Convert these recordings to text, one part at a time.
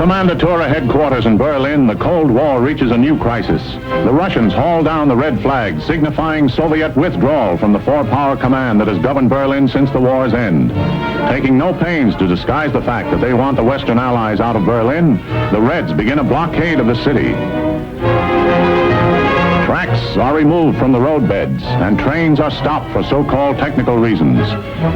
Kommandatura headquarters in Berlin, the Cold War reaches a new crisis. The Russians haul down the red flag, signifying Soviet withdrawal from the four-power command that has governed Berlin since the war's end. Taking no pains to disguise the fact that they want the Western Allies out of Berlin, the Reds begin a blockade of the city. Tracks are removed from the roadbeds, and trains are stopped for so-called technical reasons.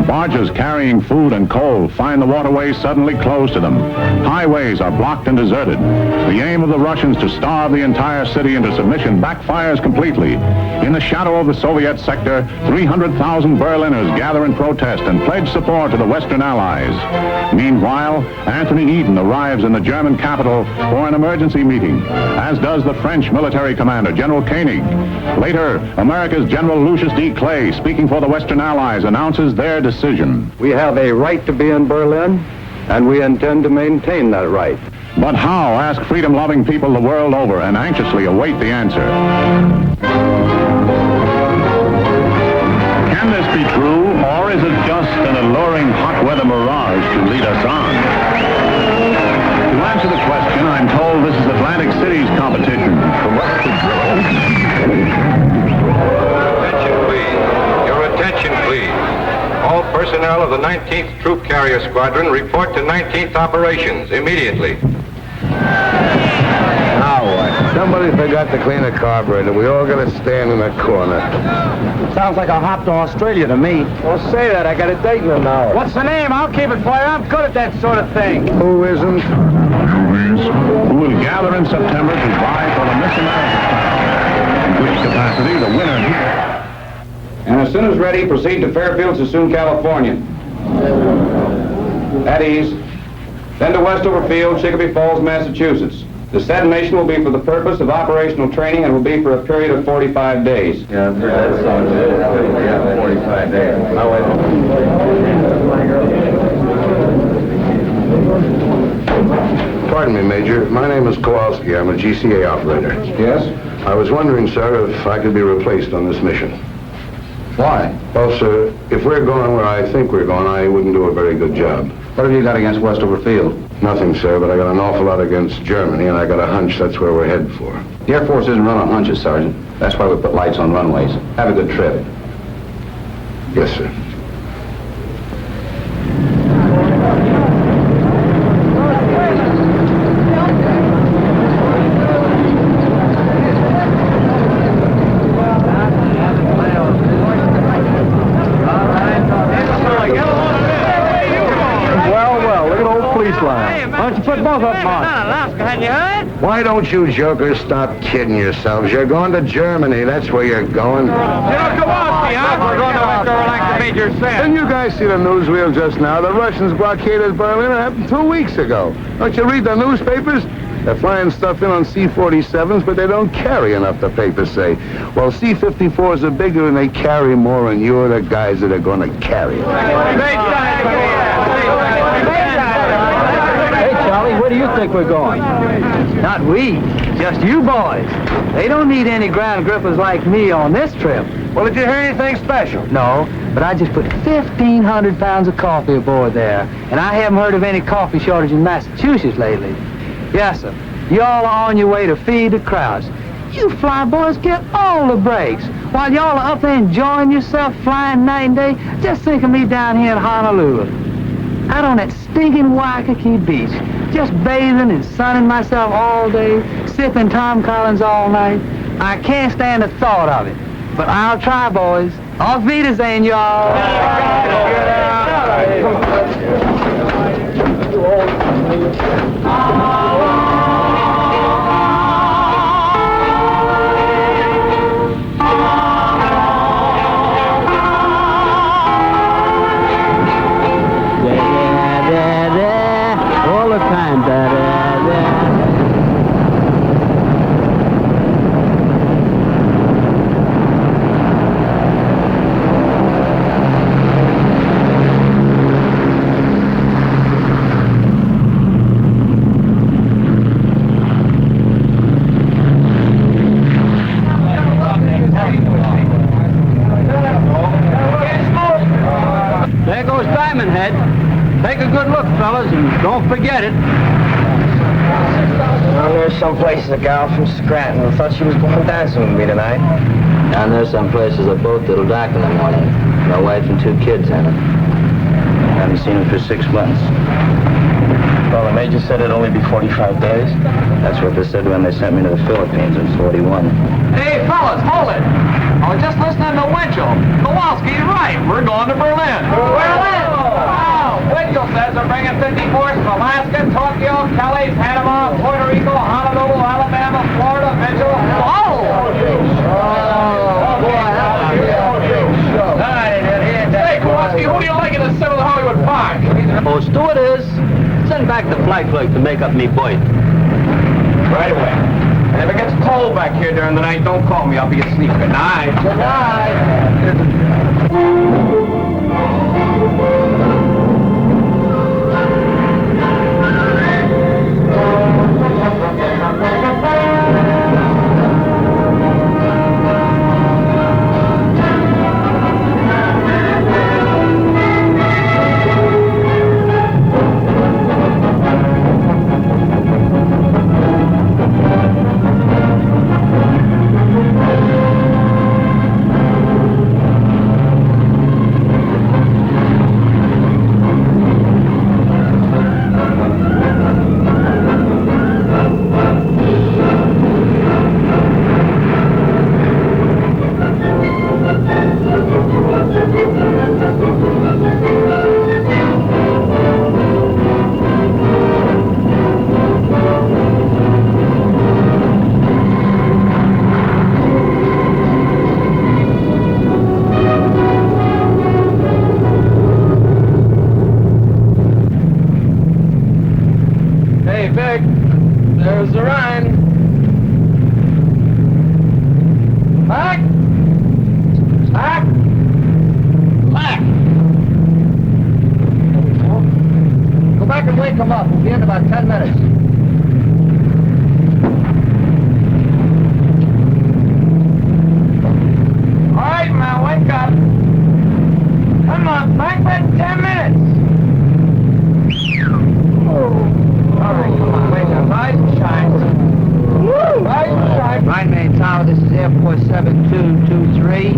Barges carrying food and coal find the waterways suddenly closed to them. Highways are blocked and deserted. The aim of the Russians to starve the entire city into submission backfires completely. In the shadow of the Soviet sector, 300,000 Berliners gather in protest and pledge support to the Western Allies. Meanwhile, Anthony Eden arrives in the German capital for an emergency meeting, as does the French military commander, General Koenig. Later, America's General Lucius D. Clay, speaking for the Western Allies, announces their decision. We have a right to be in Berlin, and we intend to maintain that right. But how, ask freedom-loving people the world over, and anxiously await the answer. Can this be true, or is it just an alluring hot weather mirage to lead us on? To answer the question, I'm told this is Atlantic City's competition. Attention, please. Your attention, please. All personnel of the 19th Troop Carrier Squadron report to 19th Operations immediately. Now what? Somebody forgot to clean a carburetor. We all gotta stand in a corner. Sounds like a hop to Australia to me. Well, say that. I got a date in an hour. What's the name? I'll keep it for you. I'm good at that sort of thing. Who isn't? Who will gather in September to vie for the Miss America title. In which capacity the winner. And as soon as ready, proceed to Fairfield, Sassoon, California. At ease. Then to Westover Field, Chicopee Falls, Massachusetts. The said mission will be for the purpose of operational training and will be for a period of 45 days. Yeah, that sounds good. Yeah, 45 days. Pardon me, Major. My name is Kowalski. I'm a GCA operator. Yes? I was wondering, sir, if I could be replaced on this mission. Why? Well, sir, if we're going where I think we're going, I wouldn't do a very good job. What have you got against Westover Field? Nothing, sir, but I got an awful lot against Germany, and I got a hunch that's where we're headed for. The Air Force isn't run on hunches, Sergeant. That's why we put lights on runways. Have a good trip. Yes, sir. Why don't you put both of them on? Alaska, hadn't you heard? Why don't you jokers stop kidding yourselves? You're going to Germany. That's where you're going. Kowalski, huh? We're going to Westover like the Major said. Didn't you guys see the newsreel just now? The Russians blockaded Berlin. It happened 2 weeks ago. Don't you read the newspapers? They're flying stuff in on C-47s, but they don't carry enough, the papers say. Well, C-54s are bigger and they carry more, and you're the guys that are going to carry it. Hey, Charlie, where do you think we're going? Not we, just you boys. They don't need any ground grippers like me on this trip. Well, did you hear anything special? No, but I just put 1,500 pounds of coffee aboard there, and I haven't heard of any coffee shortage in Massachusetts lately. Yes, sir. Y'all are on your way to feed the crowds. You fly boys get all the breaks. While y'all are up there enjoying yourself flying night and day, just think of me down here in Honolulu. Out on that stinking Waikiki beach, just bathing and sunning myself all day, sipping Tom Collins all night. I can't stand the thought of it. But I'll try, boys. Auf Wiedersehen, y'all. All the time, There goes Diamond Head. Take a good look, fellas, and don't forget it. Well, there's some places a gal from Scranton who thought she was going dancing with me tonight. And there's some places a boat that'll dock in the morning. My wife and 2 kids in it. Haven't seen them for 6 months. Well, the major said it'd only be 45 days. That's what they said when they sent me to the Philippines in 41. Hey, fellas, hold it. I was just listening to Winchell. Kowalski's right. We're going to Berlin. Berlin! Wow! Winchell says they're bringing 54s from Alaska, Tokyo, Cali, Panama, Puerto Rico, Honolulu, Alabama, Florida, Mitchell. Hey, Kowalski, who do you like in the 7th Hollywood Park? Oh, stewardess, send back the flight clerk to make up me berth. Right away. And if it gets cold back here during the night, don't call me. I'll be asleep. Good night. Good There's the Rhine. Back! Back! Back! Go back and wake him up. We'll be in about 10 minutes. All right, man, wake up. Come on, back by 10 minutes. All right, come on, wake up. Rise and shine. Woo! Rise and shine. Rhine Main Tower, this is Airport 7223.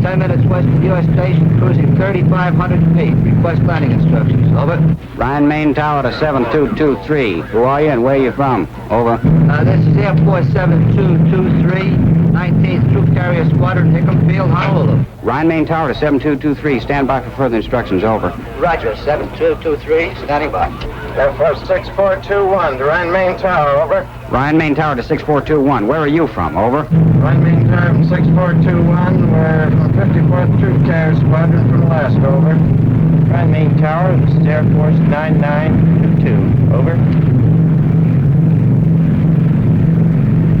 10 minutes west of U.S. Station, cruising 3,500 feet. Request landing instructions. Over. Rhine Main Tower to 7223. Who are you and where are you from? Over. This is Airport 7223. 19th Troop Carrier Squadron, Hickam Field, Honolulu. Rhine Main Tower to 7223. Stand by for further instructions. Over. Roger, 7223. Standing by. Airport 6421, the Rhine Main Tower, over. Rhine Main Tower to 6421. Where are you from? Over. Rhine Main Tower from 6421, we're from 54th Troop Carrier Squadron from Alaska, over. Rhine Main Tower, this is Air Force 9922, over.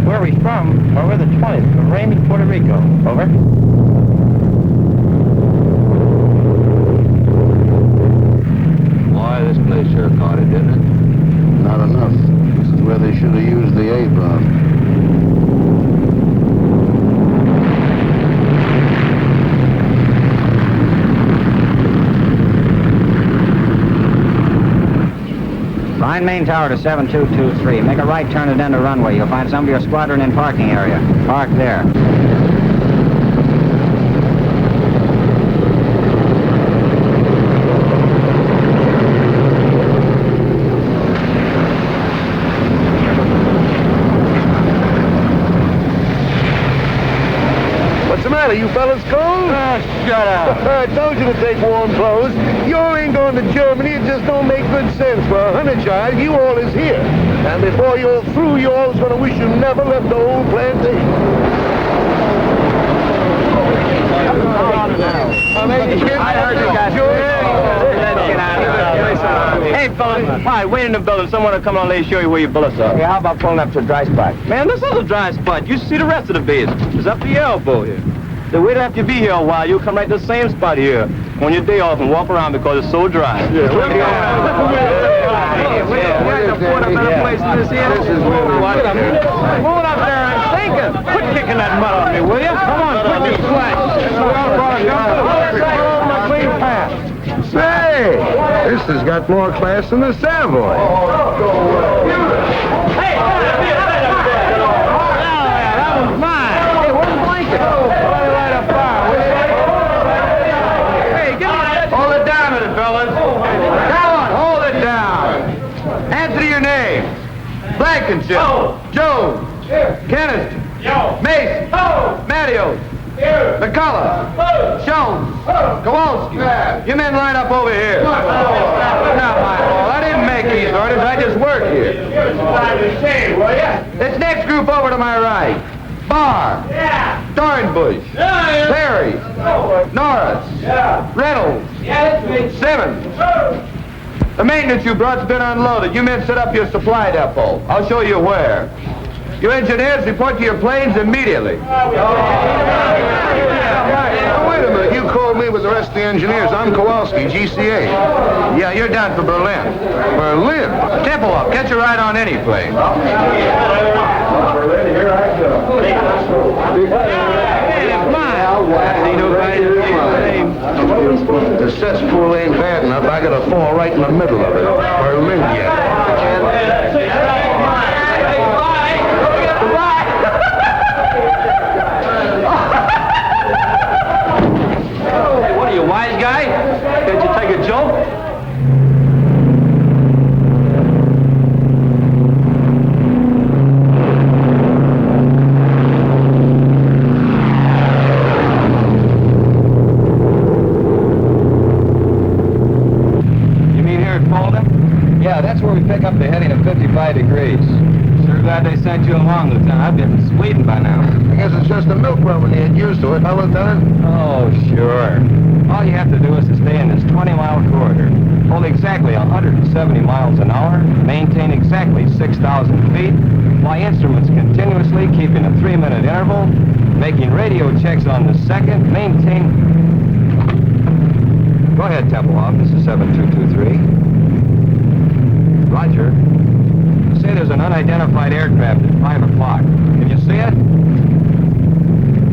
Where are we from? Well, we're the 20th, from Ramey, Puerto Rico, over. Boy, this place sure caught it, didn't it? Not enough. This is where they should have used the A-bomb. Rhine Main Tower to 7223. Make a right turn and enter runway. You'll find some of your squadron in parking area. Park there. What's the matter, you fellas cold? Shut up. I told you to take warm clothes. You ain't going to Germany. It just don't make good sense. For 100 yards, you all is here. And before you're through, you all's going to wish you never left the old plantation. I heard you guys. Hey, fellas, hi, wait in the building. Someone will come on and show you where your bullets are. Yeah, how about pulling up to a dry spot? Man, this is a dry spot. You see the rest of the base. It's up to your elbow here. So wait after you be here a while. You'll come right to the same spot here on your day off and walk around because it's so dry. We're going to afford a better place than this here. Moving up there and thinking. Quit kicking that mud off me, will you? Come on, quit your slack. Say, This has got more class than the Savoy. Hey, that was mine. Hey, where's the blanket? Light a fire. Hey, give me that. Hold it down a minute, fellas. Come on, hold it down. Answer your name. Blankenship. Jones. Kennedy. Mason. Mattios. McCullough. Jones. Kowalski. You men line up over here. Not my fault. I didn't make these orders. I just work here. This next group over to my right. Barr. Dornbush. Perry. Norris. Reynolds. Simmons. The maintenance you brought's been unloaded. You men set up your supply depot. I'll show you where. You engineers report to your planes immediately. Now, wait a minute. You called me with the rest of the engineers. I'm Kowalski, GCA. Yeah, you're down for Berlin. Berlin? Tempo up. Catch a ride on any plane. Berlin, here I go. The cesspool ain't bad enough. I gotta fall right in the middle of it. Berlin yet. What are you, wise guy? Can't you take a joke? You mean here at Fulda? Yeah, that's where we pick up the heading of 55 degrees. Sure glad they sent you along, Lieutenant. I'd be in Sweden by now. I guess it's just a milk run when you get used to it, huh, Lieutenant? Oh, sure. All you have to do is to stay in this 20-mile corridor, hold exactly 170 miles an hour, maintain exactly 6,000 feet, fly instruments continuously, keeping a 3-minute interval, making radio checks on the second, maintain... Go ahead, Tempelhoff. This is 7223. Roger. Say there's an unidentified aircraft at 5 o'clock. Can you see it?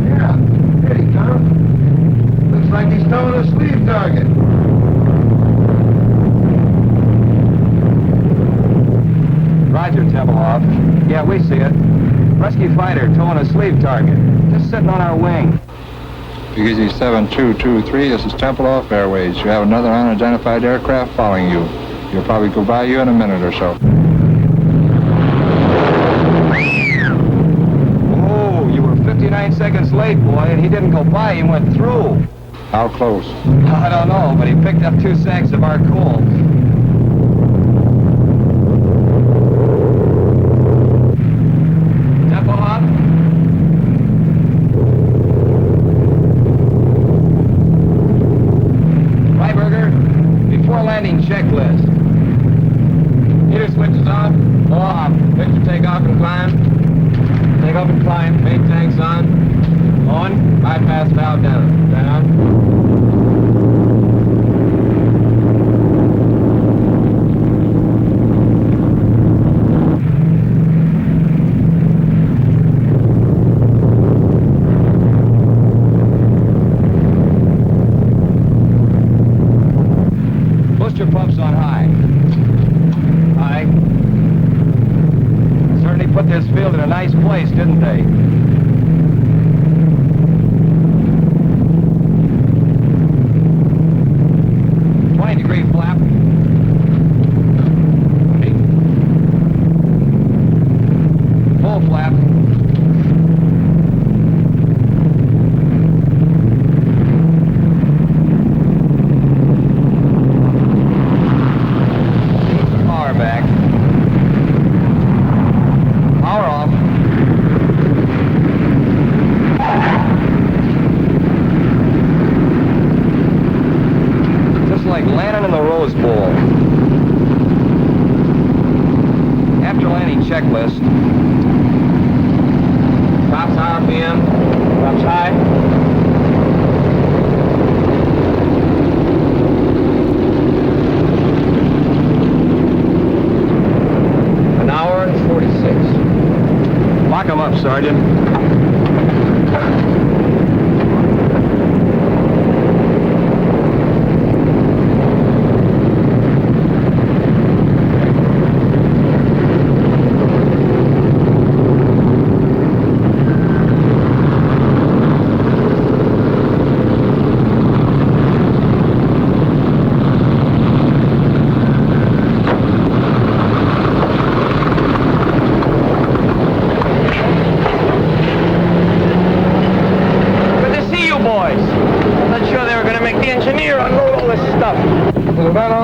Yeah. Here he comes. Looks like he's towing a sleeve target. Roger, Tempelhoff. Yeah, we see it. Rescue fighter towing a sleeve target. Just sitting on our wing. Easy 7223, this is Tempelhoff Airways. You have another unidentified aircraft following you. He'll probably go by you in a minute or so. Oh, you were 59 seconds late, boy, and he didn't go by, he went through. How close? I don't know, but he picked up 2 sacks of our coal. Tempelhoff? Freiberger, before landing checklist. Meter switches off. Off. Picture takeoff and climb. Take off and climb. Main tanks on. On. Bypass valve down. Down. Booster pumps on high. High. Certainly put this field in a nice place, didn't they?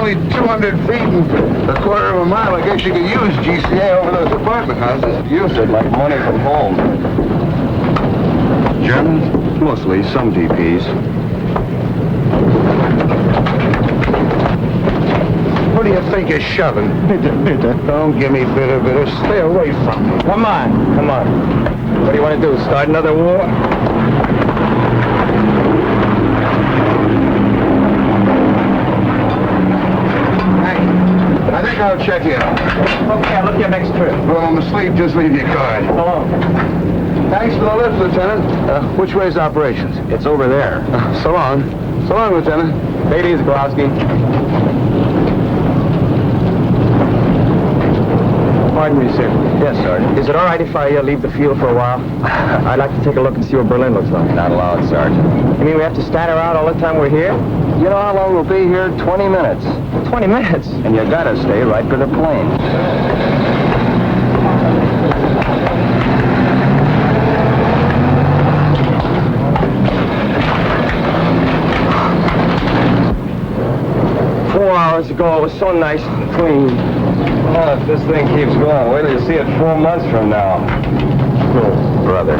only 200 feet and a quarter of a mile. I guess you could use GCA over those apartment houses. Use it like money from home. Germans? Mostly, some DPs. What do you think you're shoving? Bitter. Don't give me bitter. Stay away from me. Come on. What do you want to do, start another war? I think I'll check you out. Okay, I'll look at your next trip. Well, I'm asleep. Just leave your card. Hello. Thanks for the lift, Lieutenant. Which way's operations? It's over there. So long. So long, Lieutenant. Take it easy, Kowalski. Pardon me, sir. Yes, Sergeant. Is it all right if I leave the field for a while? I'd like to take a look and see what Berlin looks like. Not allowed, Sergeant. You mean we have to stand around all the time we're here? You know how long we'll be here? 20 minutes. 20 minutes? And you gotta stay right for the plane. Hours ago, it was so nice and clean. Oh, if this thing keeps going, wait till you see it 4 months from now. Oh, brother.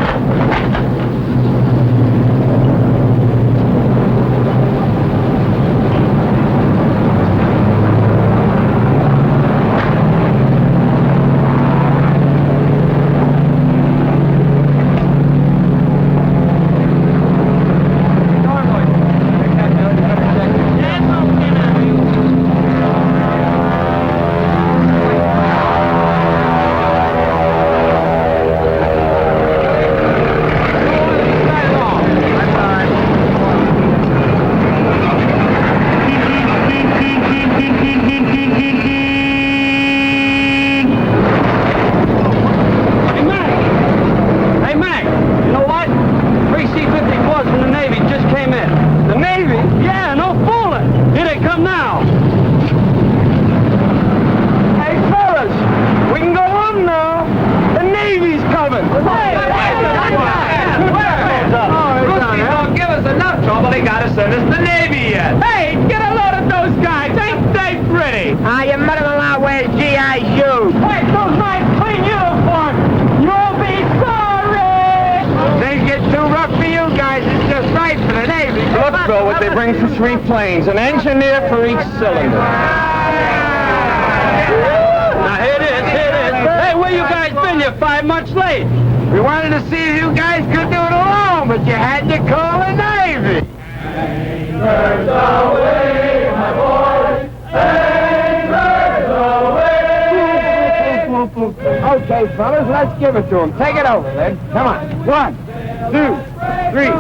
An engineer for each cylinder. Now, here it is. Hey, where you guys been? You're 5 months late. We wanted to see if you guys could do it alone, but you had to call the Navy. Anchors away, my boys. Anchors away. Okay, fellas, let's give it to them. Take it over, then. Come on. 1, 2, 3.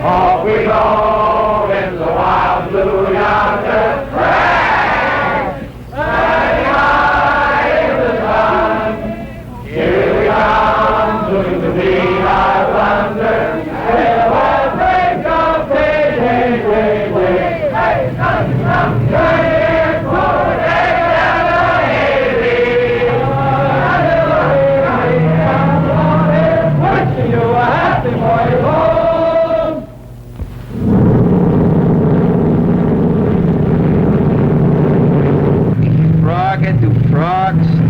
Off we go in the wild blue yonder. Standing high in the sun. Here we come to the beat, I wonder. Will what break of day, hey, come, turn for wishing you a happy boy home.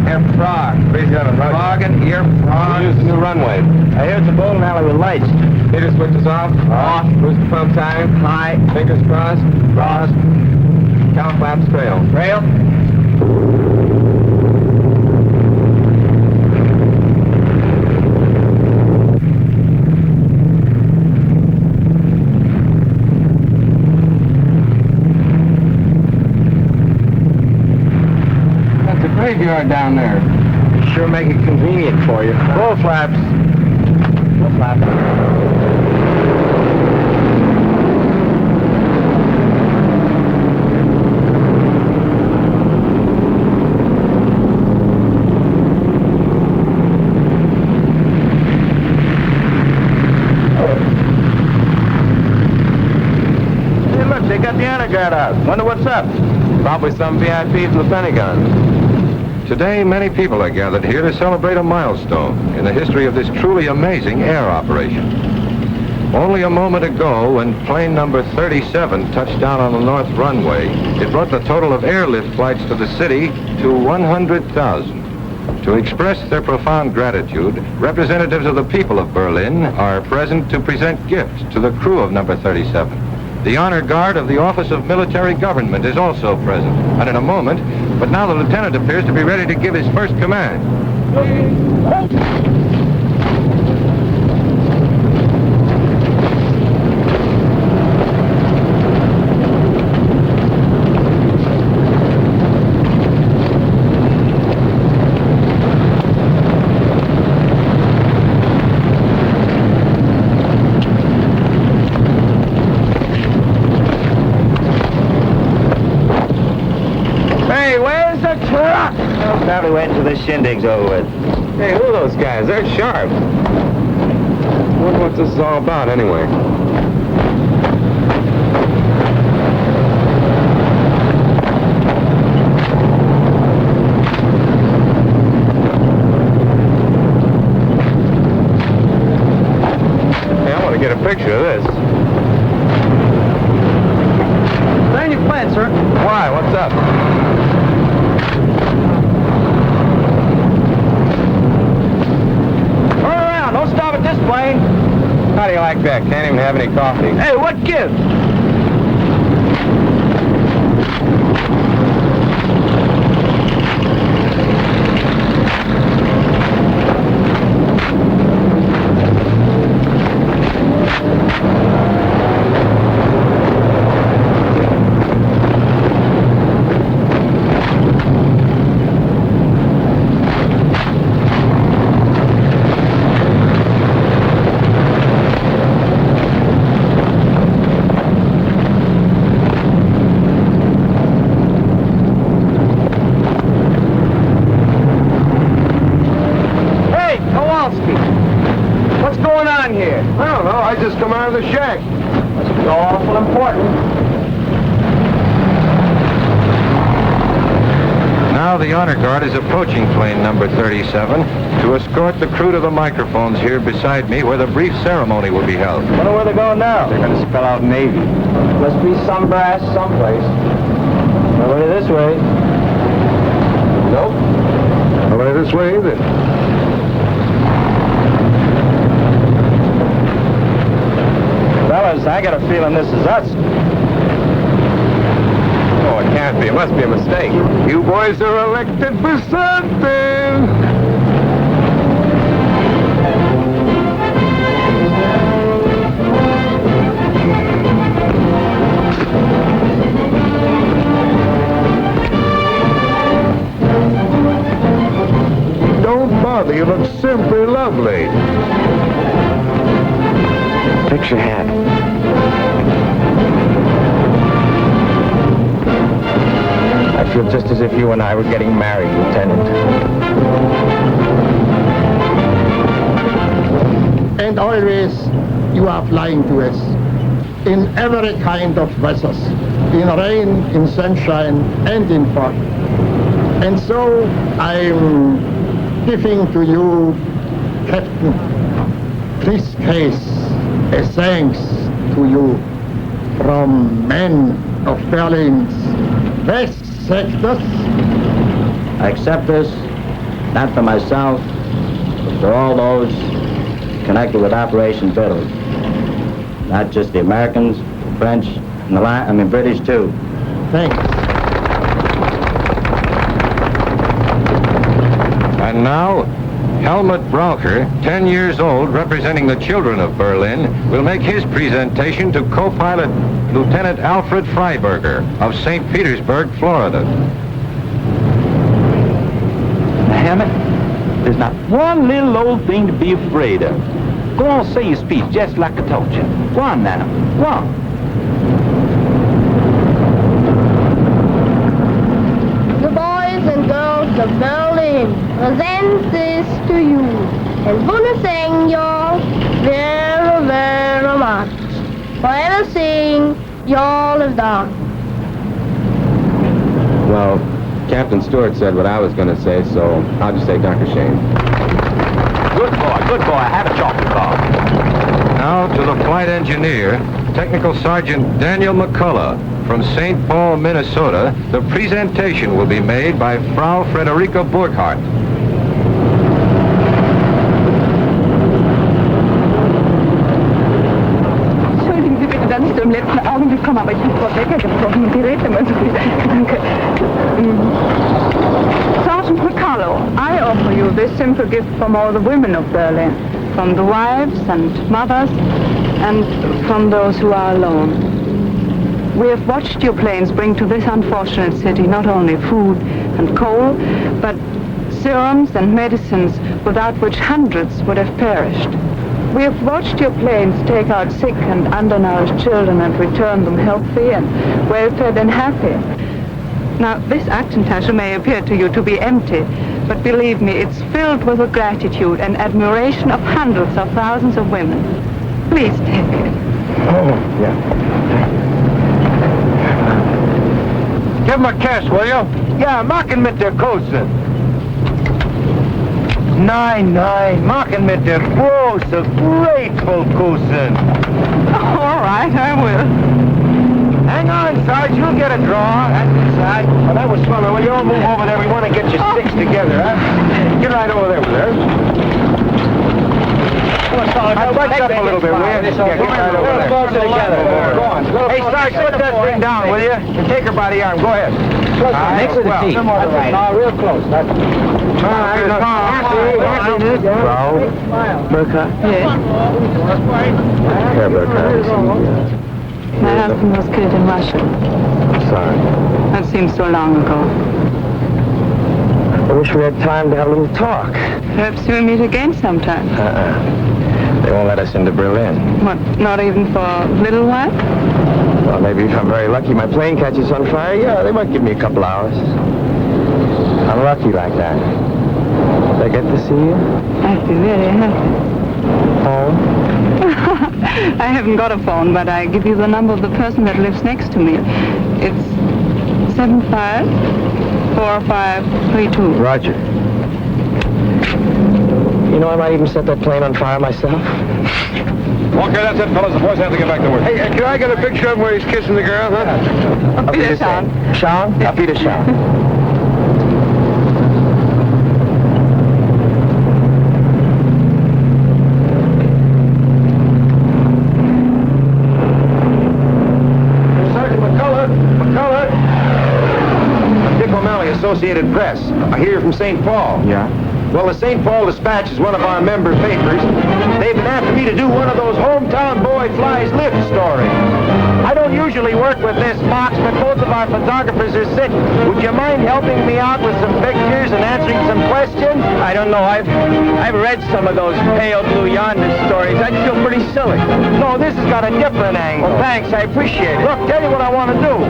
Approx. Frog and ear frog. Use the new runway. I hear it's a bowling alley with lights. Meter switches off. Off. Booster pump time. High. Fingers crossed. Crossed. Cow flaps trail. Trail. Graveyard down there. Sure make it convenient for you. Full flaps. Full flaps. Hey, look, they got the underguard out. Wonder what's up. Probably some VIP from the Pentagon. Today, many people are gathered here to celebrate a milestone in the history of this truly amazing air operation. Only a moment ago, when plane number 37 touched down on the north runway, it brought the total of airlift flights to the city to 100,000. To express their profound gratitude, representatives of the people of Berlin are present to present gifts to the crew of number 37. The honor guard of the Office of Military Government is also present, and in a moment, but now the lieutenant appears to be ready to give his first command. Probably wait until this shindig's over with. Hey, who are those guys? They're sharp. Wonder what this is all about, anyway. Hey, I want to get a picture of this. Land your plane, sir. Why? What's up? Don't stop at this plane. How do you like that? Can't even have any coffee. Hey, what gives? What's going on here? I don't know. I just come out of the shack. Must be awful important. Now the honor guard is approaching plane number 37 to escort the crew to the microphones here beside me where the brief ceremony will be held. Wonder where they're going now. They're going to spell out Navy. Must be some brass someplace. Nobody this way. Nope. Nobody this way either. Fellas, I got a feeling this is us. Oh, it can't be. It must be a mistake. You boys are elected for something. Don't bother. You look simply lovely. Fix your hat. I feel just as if you and I were getting married, Lieutenant. And always you are flying to us in every kind of weathers, in rain, in sunshine, and in fog. And so I'm giving to you, Captain, this case, a thanks to you from men of Berlin's west sectors. I accept this, not for myself, but for all those connected with Operation Italy. Not just the Americans, the French, and the British too. Thanks. And now, Helmut Braucher, 10 years old, representing the children of Berlin, will make his presentation to co-pilot Lieutenant Alfred Freiberger of St. Petersburg, Florida. Hammett, there's not one little old thing to be afraid of. Go on, say your speech just like I told you. Go on now, go on. The boys and girls of Berlin present this to you and want to thank you very, very much for everything y'all have done. Well, Captain Stewart said what I was going to say, so I'll just say Dr. Shane. Good boy, have a chocolate bar. Now to the flight engineer, Technical Sergeant Daniel McCullough from St. Paul, Minnesota. The presentation will be made by Frau Frederica Burkhardt. Entschuldigen Sie bitte, dass ich so im letzten Augenblick komme, aber ich habe Frau Becker gesprochen und die redet immer so viel. Danke. Sergeant McCullough, I offer you this simple gift from all the women of Berlin, from the wives and mothers, and from those who are alone. We have watched your planes bring to this unfortunate city not only food and coal, but serums and medicines without which hundreds would have perished. We have watched your planes take out sick and undernourished children and return them healthy and well-fed and happy. Now, this Aktentasche may appear to you to be empty, but believe me, it's filled with the gratitude and admiration of hundreds of thousands of women. Please take it. Oh, yeah. Give him a kiss, will you? Ja, mach ihn mit der Kose. Nein, mach ihn mit der große, grateful Kose. All right, I will. Hang on, Sarge, you'll get a draw. That's inside. Well, that was fun. Will you all move over there? We want to get your sticks together, huh? Get right over there with her. Now, back up a little bit, will you? Yeah, get right over there. Closer together. Go on. Hey, Sarge, put that thing down, will you? And take her by the arm. Go ahead. Next to the seat. No, real close. That's Frau Burkhardt? Yes. Herr Burkhardt. My husband was killed in Russia. Sorry. That seems so long ago. I wish we had time to have a little talk. Perhaps we'll meet again sometime. They won't let us into Berlin. What, not even for a little while? Well, maybe if I'm very lucky, my plane catches on fire. Yeah, they might give me a couple hours. I'm lucky like that. Did I get to see you? I'd be very happy. Phone? I haven't got a phone, but I give you the number of the person that lives next to me. It's 754532. Roger. You know, I might even set that plane on fire myself. Okay, that's it, fellas. The boys have to get back to work. Hey, can I get a picture of him where he's kissing the girl, huh? Auf Wiedersehen. Schauen? Auf Wiedersehen. Sergeant McCullough. I'm Dick O'Malley, Associated Press. I hear you're from St. Paul. Yeah. Well, the St. Paul Dispatch is one of our member papers. They've been after me to do one of those hometown boy flies lift stories. I don't usually work with this box, but both of our photographers are sick. Would you mind helping me out with some pictures and answering some questions? I don't know. I've read some of those pale blue yonder stories. I'd feel pretty silly. No, this has got a different angle. Well, thanks. I appreciate it. Look, tell you what I want to do.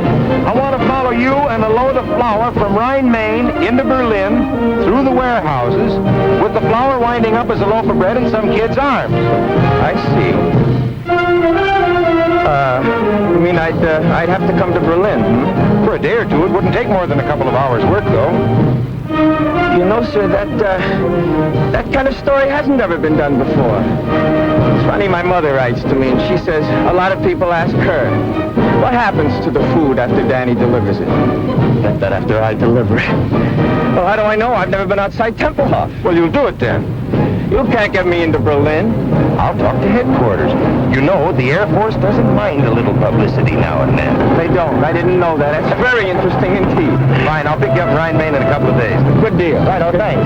I want to follow you and a load of flour from Rhine, Maine into Berlin through the warehouses, with the flour winding up as a loaf of bread in some kid's arms. I see. You mean I'd have to come to Berlin, hmm? For a day or two. It wouldn't take more than a couple of hours' work, though. You know, sir, that kind of story hasn't ever been done before. It's funny, my mother writes to me, and she says a lot of people ask her, what happens to the food after Danny delivers it? That after I deliver it. Well, how do I know? I've never been outside Tempelhof. Well, you'll do it then. You can't get me into Berlin. I'll talk to headquarters. You know, the Air Force doesn't mind a little publicity now and then. They don't. I didn't know that. That's very interesting indeed. Fine, I'll pick you up in Rhine, Maine in a couple of days. Good deal. Right, oh, thanks.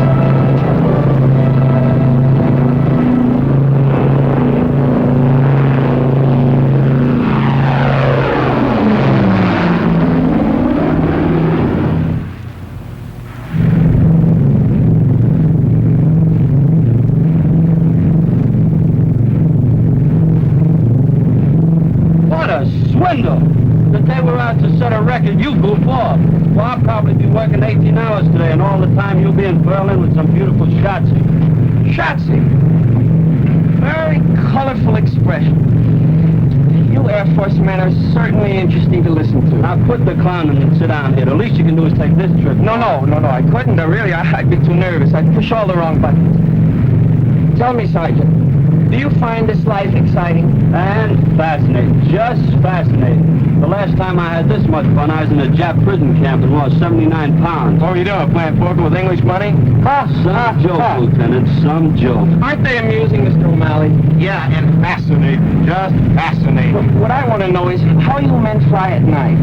If they were out to set a record, you goof off. Well, I'll probably be working 18 hours today, and all the time you'll be in Berlin with some beautiful Schatzi. Schatzi. Very colorful expression. You Air Force men are certainly interesting to listen to. Now, quit the clowning and sit down here. The least you can do is take this trip. No, I couldn't. Really, I'd be too nervous. I'd push all the wrong buttons. Tell me, Sergeant, Do you find this life exciting? And fascinating, just fascinating. The last time I had this much fun, I was in a Jap prison camp and lost 79 pounds. What were you doing, playing poker with English money? Some joke, Lieutenant, some joke. Aren't they amusing, Mr. O'Malley? Yeah, and fascinating, just fascinating. What I want to know is how you men fly at night.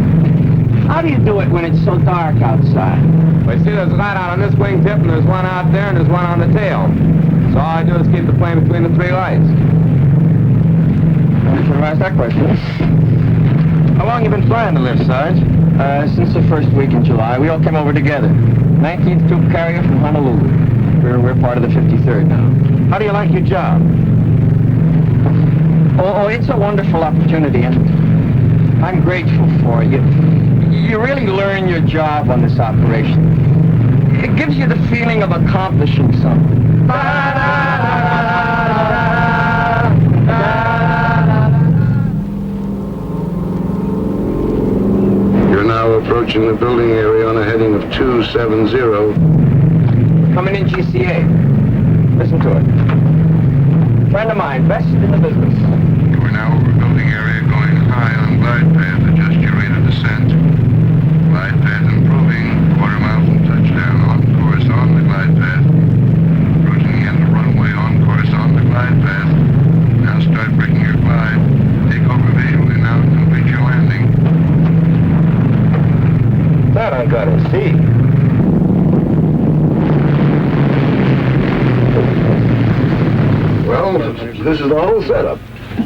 How do you do it when it's so dark outside? Well, you see, there's a light out on this wingtip, and there's one out there, and there's one on the tail. So all I do is keep the plane between the three lights. I should have asked that question. How long you been flying the lift, Sarge? Since the first week in July. We all came over together. 19th troop carrier from Honolulu. We're part of the 53rd now. How do you like your job? Oh, it's a wonderful opportunity, and I'm grateful for it. You really learn your job on this operation. It gives you the feeling of accomplishing something. You're now approaching the building area on a heading of 270. Coming in GCA. Listen to it. Friend of mine, best in the business. We're now over building area going high on glide path. Adjust your rate of descent. Glide path improving. Quarter mile from touchdown. On course on the glide path. Approaching the end of runway on course on the glide path. Now start breaking your glide. Take over visually now and complete your landing. That I gotta see. Well, this is the whole setup.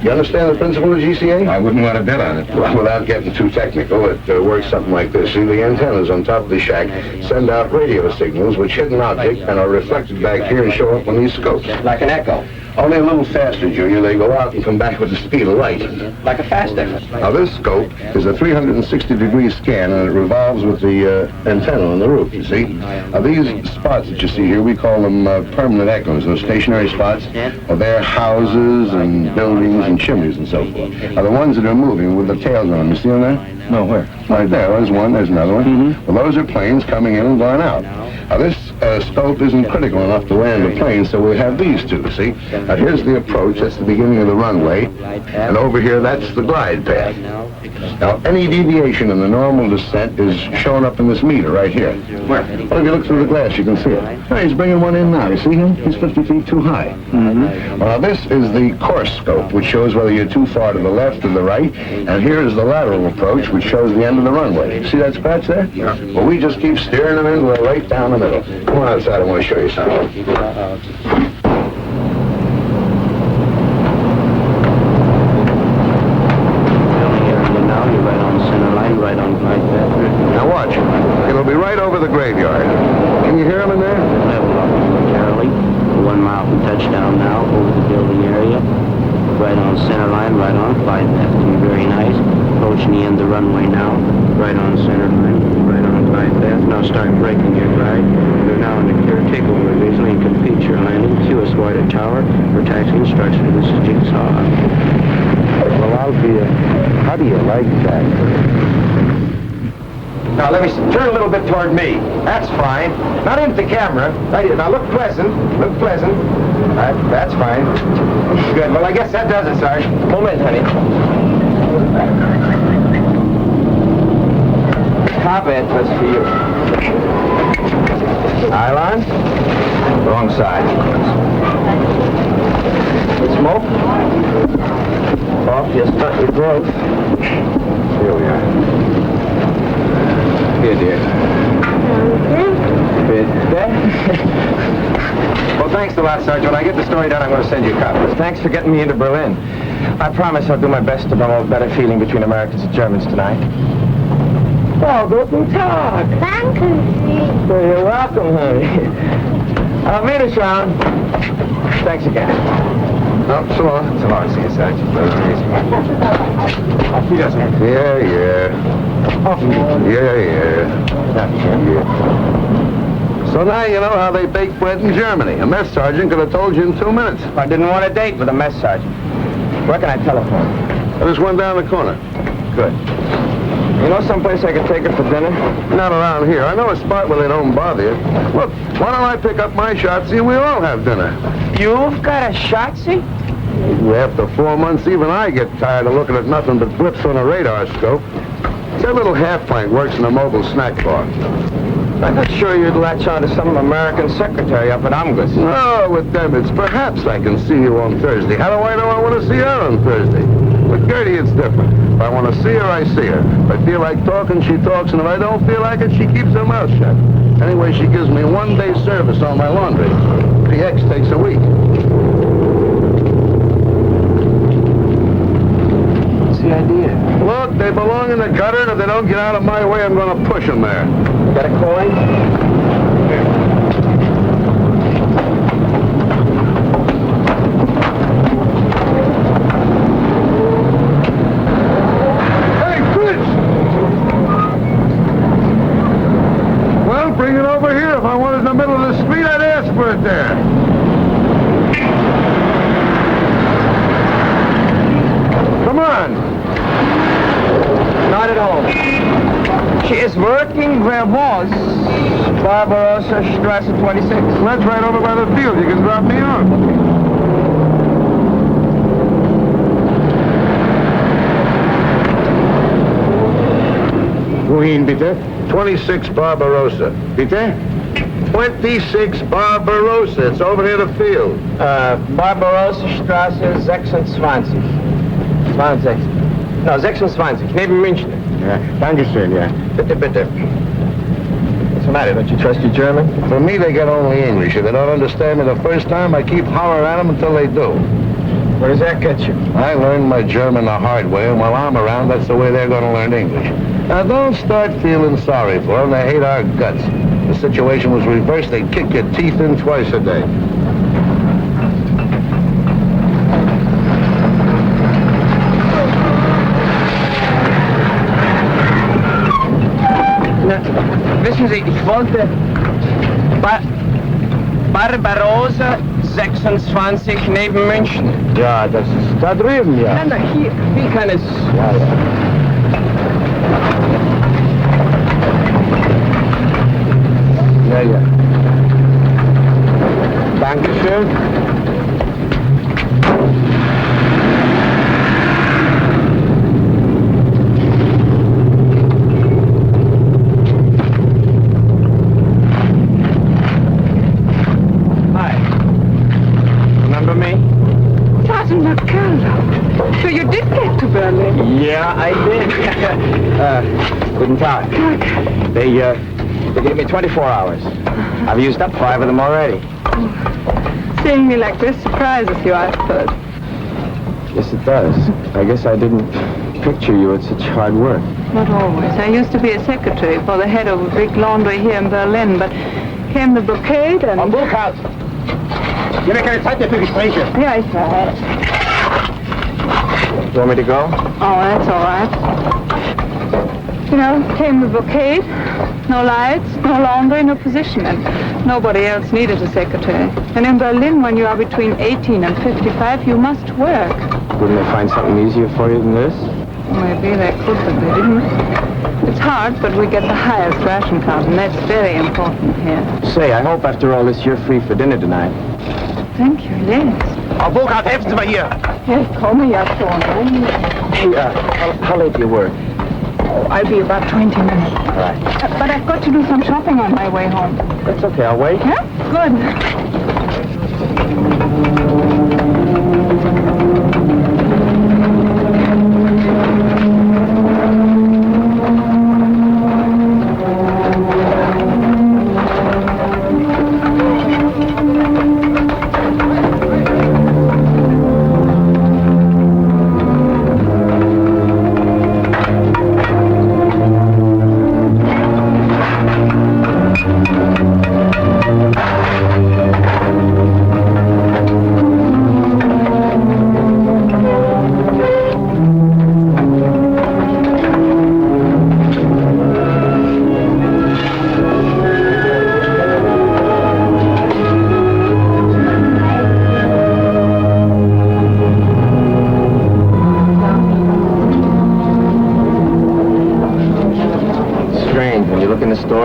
You understand the principle of GCA? I wouldn't want to bet on it. Well, without getting too technical, it works something like this. See, the antennas on top of the shack send out radio signals which hit an object and are reflected back here and show up on these scopes. Like an echo. Only a little faster, Junior. They go out and come back with the speed of light. Like a fast echo. Now, this scope is a 360-degree scan, and it revolves with the antenna on the roof, you see. Now, these spots that you see here, we call them permanent echoes. Those stationary spots are their houses and buildings and chimneys and so forth. Now, the ones that are moving with the tails on them, you see them there? No, where? Right there. There's one. There's another one. Well, those are planes coming in and going out. Now, this scope isn't critical enough to land a plane, so we have these two, see? Now, here's the approach. That's the beginning of the runway. And over here, that's the glide path. Now, any deviation in the normal descent is shown up in this meter right here. Where? Well, if you look through the glass, you can see it. Hey, he's bringing one in now. You see him? He's 50 feet too high. Well, now, this is the course scope, which shows whether you're too far to the left or the right. And here is the lateral approach, which shows the end of the runway. See that scratch there? Yeah. Well, we just keep steering them in right down the middle. Come on outside. I want to show you something. Now watch. It'll be right over the graveyard. Can you hear him in there? Level up momentarily. 1 mile from touchdown now, over the building area. Right on center line, right on glide path. Very nice. Approaching the end of the runway now. Right on center line, right on glide path. Now start breaking your glide. You're now in the clear takeover visually and complete your landing. QS White Tower for taxi instruction. This is Jigsaw. Well, Althea, how do you like that? Now let me turn a little bit toward me. That's fine. Not into the camera. Right here. Now look pleasant. Look pleasant. That's fine. Good. Well, I guess that does it, Sarge. Moment, honey. Top it. That's for you. Island. Wrong side. Smoke. Off your stunt your throat. Here we are. Here, dear. Well, thanks a lot, Sergeant. When I get the story done, I'm going to send you a copy. Thanks for getting me into Berlin. I promise I'll do my best to promote better feeling between Americans and Germans tonight. Well, guten Tag. Thank you. Well, you're welcome, honey. I'll meet us round. Thanks again. Oh, so long. So long. See you, Sergeant. Auf Wiedersehen. Yeah. So now you know how they bake bread in Germany. A mess sergeant could have told you in 2 minutes. I didn't want a date with a mess sergeant. Where can I telephone? There's one down the corner. Good. You know someplace I could take her for dinner? Not around here. I know a spot where they don't bother you. Look, why don't I pick up my Shotzi and we'll all have dinner? You've got a Shotzi? After 4 months, even I get tired of looking at nothing but blips on a radar scope. That little half pint works in a mobile snack bar. I'm not sure you'd latch on to some American secretary up at Amgus. Oh, with them, it's perhaps I can see you on Thursday. How do I know I want to see her on Thursday? With Gertie, it's different. If I want to see her, I see her. If I feel like talking, she talks, and if I don't feel like it, she keeps her mouth shut. Anyway, she gives me 1 day service on my laundry. The X takes a week. What's the idea? Look, they belong in the gutter, and if they don't get out of my way, I'm going to push them there. Got a coin? Hey, Fritz! Well, bring it over here. If I wanted it in the middle of the street, I'd ask for it there. Come on. Not at home. She is working where was Barbarossa Strasse 26. That's right over by the field. You can drop me off. Wohin, bitte? 26 Barbarossa. Bitte? 26 Barbarossa. It's over near the field. Barbarossa Strasse 26. 20. No, 26. Neben München. Ja, Dankeschön, ja. Bitte, bitte. What's the matter? Don't you trust your German? For me, they get only English. If they don't understand me the first time, I keep hollering at them until they do. Where does that get you? I learned my German the hard way, and while I'm around, that's the way they're going to learn English. Now, don't start feeling sorry for them. They hate our guts. If the situation was reversed, they'd kick your teeth in twice a day. Wissen Sie, ich wollte Barbarossa 26 neben München. Ja, das ist da drüben, ja. Na, hier, wie kann es... Ja, ja. Ja, ja. Dankeschön. So you did get to Berlin? Yeah, I did. Guten Tag. They gave me 24 hours. I've used up 5 of them already. Seeing me like this surprises you, I suppose. Yes, it does. I guess I didn't picture you at such hard work. Not always. I used to be a secretary for the head of a big laundry here in Berlin, but came the blockade and... Am Burkhardt! Ich habe keine Zeit mehr für Gespräche. Yeah, ich weiß. You want me to go? Oh, that's all right. You know, came the blockade. No lights, no laundry, no position, and nobody else needed a secretary. And in Berlin, when you are between 18 and 55, you must work. Wouldn't they find something easier for you than this? Maybe they could, but they didn't. It's hard, but we get the highest ration card, and that's very important here. Say, I hope after all this you're free for dinner tonight. Thank you, yes. Am Burkhardt, helfen Sie mal hier! Yes, komme ja schon. Hey, how late do you work? Oh, I'll be about 20 minutes. All right. But I've got to do some shopping on my way home. That's okay, I'll wait. Yeah? Good.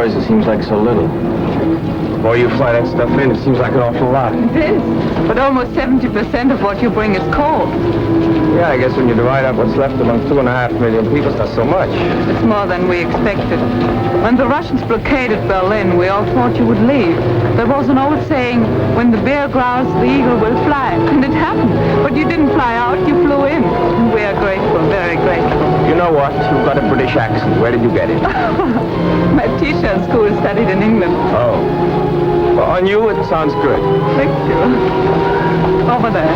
It seems like so little. Boy, you fly that stuff in, it seems like an awful lot. It is. But almost 70% of what you bring is coal. Yeah, I guess when you divide up what's left among 2.5 million people, it's not so much. It's more than we expected. When the Russians blockaded Berlin, we all thought you would leave. There was an old saying, when the bear growls, the eagle will fly. And it happened. But you didn't fly out, you flew in. And we are grateful, very grateful. You know what? You've got a British accent. Where did you get it? My teacher in school studied in England. Oh. Well, on you, it sounds good. Thank you. Over there.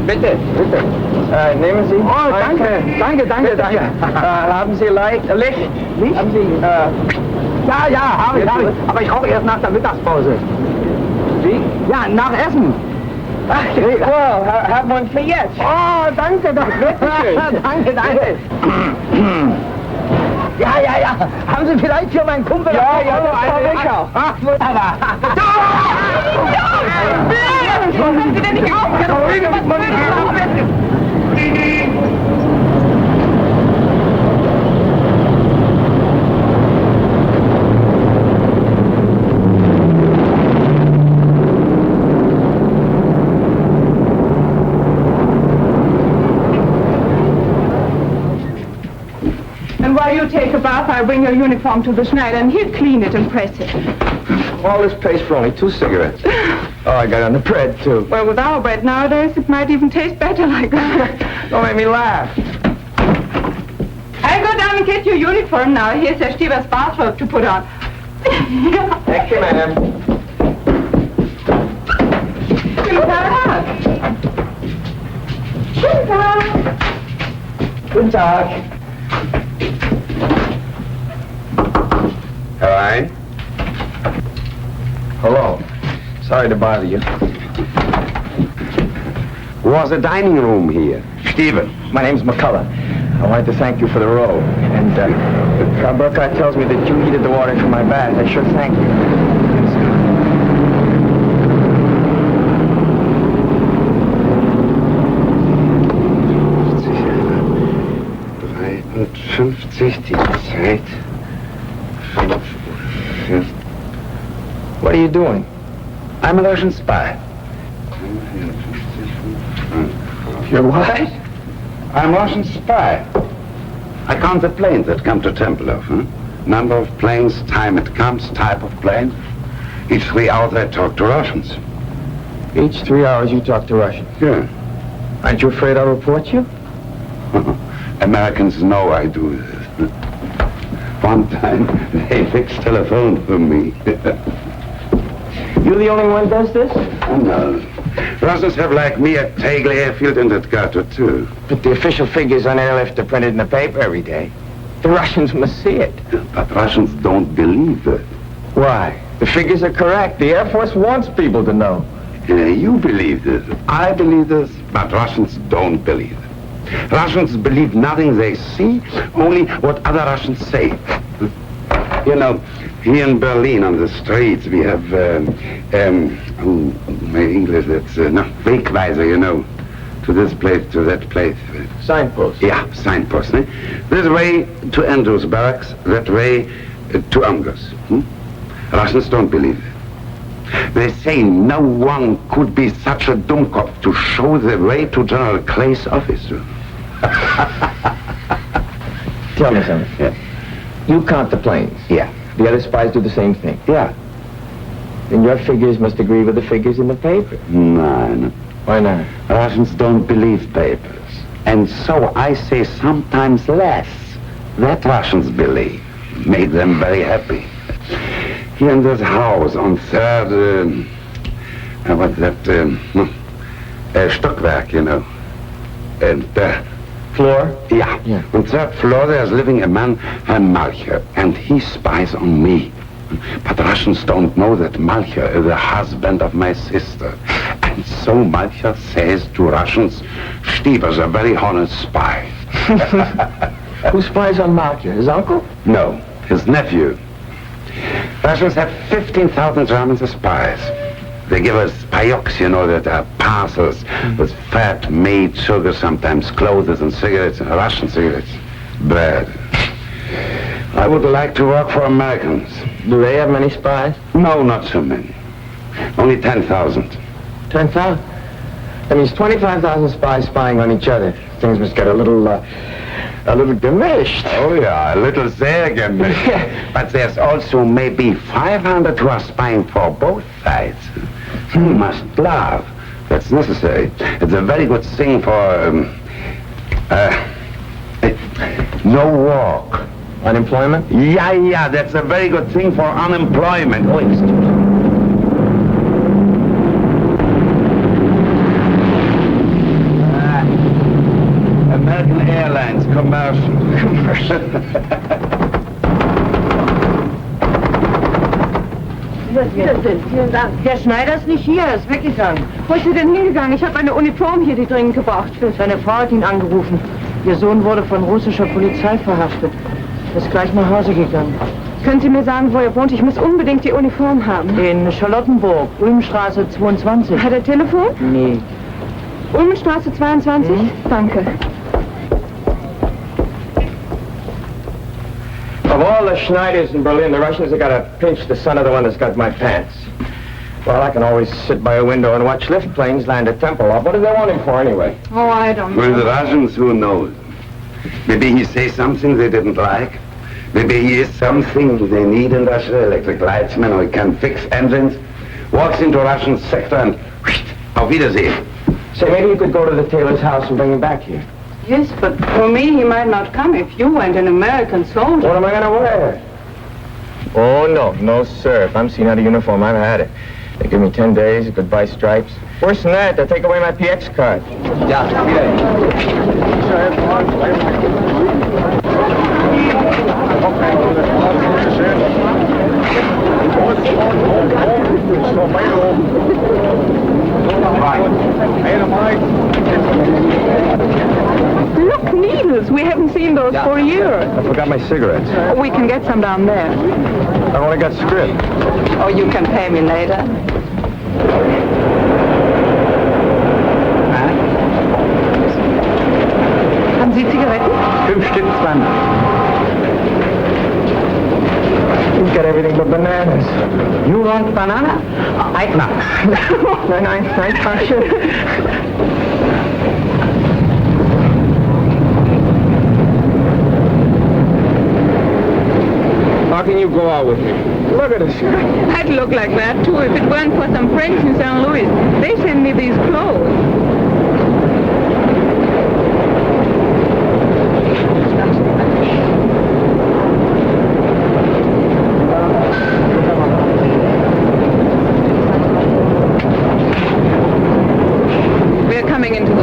Bitte. Nehmen Sie. Oh, danke. Haben Sie Licht? Haben Sie, Ja, habe ich. Aber ich rauche erst nach der Mittagspause. Wie? Ja, nach Essen. Ach, Well, have one for jetzt. Oh, danke, das wird schön. Danke. Ja. Haben Sie vielleicht für meinen Kumpel... Ja, ich auch. Ach, wunderbar. Wenn Sie denn nicht And while you take a bath, I'll bring your uniform to the Schneider, and he'll clean it and press it. All this pays for only 2 cigarettes. Oh, I got on the bread, too. Well, with our bread nowadays, it might even taste better like that. Don't make me laugh. I'll go down and get your uniform now. Here's Herr Stieber's bathrobe to put on. Thank you, ma'am. Guten Tag. Hi. Hello. Sorry to bother you. Was a dining room here? Stephen, my name's McCullough. I wanted to thank you for the roll. And Frau Burkhardt tells me that you heated the water for my bath. I sure thank you. 53, die Zeit. 5 Uhr. What are you doing? I'm a Russian spy. You're what? I'm a Russian spy. I count the planes that come to Tempelhof. Number of planes, time it comes, type of plane. Each 3 hours I talk to Russians. Each 3 hours you talk to Russians? Yeah. Aren't you afraid I'll report you? Americans know I do this. One time they fixed telephone for me. You're the only one who does this? No. Russians have like me at Tegel Airfield and at Gato too. But the official figures on airlift are printed in the paper every day. The Russians must see it. But Russians don't believe it. Why? The figures are correct. The Air Force wants people to know. You believe this. I believe this, but Russians don't believe it. Russians believe nothing they see, only what other Russians say. You know, here in Berlin on the streets we have, my English, that's, Wegweiser, you know, to this place, to that place. Signposts? Yeah, signposts. Eh? This way to Andrews Barracks, that way to Angers. Russians don't believe it. They say no one could be such a dummkopf to show the way to General Clay's office. Tell me something. Yeah. You count the planes. Yeah. The other spies do the same thing. Yeah. Then your figures must agree with the figures in the paper. No. Why not? Russians don't believe papers. And so I say sometimes less that Russians believe. Made them very happy. Here in this house on 3rd, what's that, Stockwerk, you know. And Floor? Yeah. On 3rd floor there's living a man, Malcher, and he spies on me. But Russians don't know that Malcher is the husband of my sister. And so Malcher says to Russians, Stieber's a very honest spy. Who spies on Malcher? His uncle? No, his nephew. Russians have 15,000 Germans as spies. They give us payoks, you know, that are parcels with fat, meat, sugar, sometimes clothes and cigarettes, Russian cigarettes, bread. I would like to work for Americans. Do they have many spies? No, not so many. Only 10,000. 10,000? That means 25,000 spies spying on each other. Things must get a little gemished. Oh, yeah, a little sehr gemished. But there's also maybe 500 who are spying for both sides. We must love. That's necessary. It's a very good thing for, no work. Unemployment? Yeah, that's a very good thing for unemployment. Oh, excuse me. American Airlines, commercial. Vielen Dank. Herr Schneider ist nicht hier, er ist weggegangen. Wo ist er denn hingegangen? Ich habe eine Uniform hier, die dringend gebraucht wird. Seine Frau hat ihn angerufen. Ihr Sohn wurde von russischer Polizei verhaftet. Ist gleich nach Hause gegangen. Können Sie mir sagen, wo er wohnt? Ich muss unbedingt die Uniform haben. In Charlottenburg, Ulmstraße 22. Hat er Telefon? Nee. Ulmenstraße 22? Danke. Of all the Schneiders in Berlin, the Russians have got to pinch the son of the one that's got my pants. Well, I can always sit by a window and watch lift planes land at Tempelhof. What do they want him for, anyway? Oh, I don't know. Well, the Russians, who knows? Maybe he says something they didn't like. Maybe he is something they need in Russia, electric lightsman, or he can fix engines. Walks into a Russian sector and auf Wiedersehen. Say, maybe you could go to the tailor's house and bring him back here. Yes, but for me, he might not come if you weren't an American soldier. What am I going to wear? Oh, no, sir. If I'm seen out of uniform, I've had it. They give me 10 days, goodbye stripes. Worse than that, they'll take away my PX card. Ja, Look, needles. We haven't seen those for a year. I forgot my cigarettes. We can get some down there. I only got script. Oh, you can pay me later. Haben Sie Zigaretten? 5 Stück, 20. He's got everything but bananas. You want banana? No. Nein, danke. How can you go out with me? Look at this. I'd look like that, too, if it weren't for some friends in St. Louis. They send me these clothes.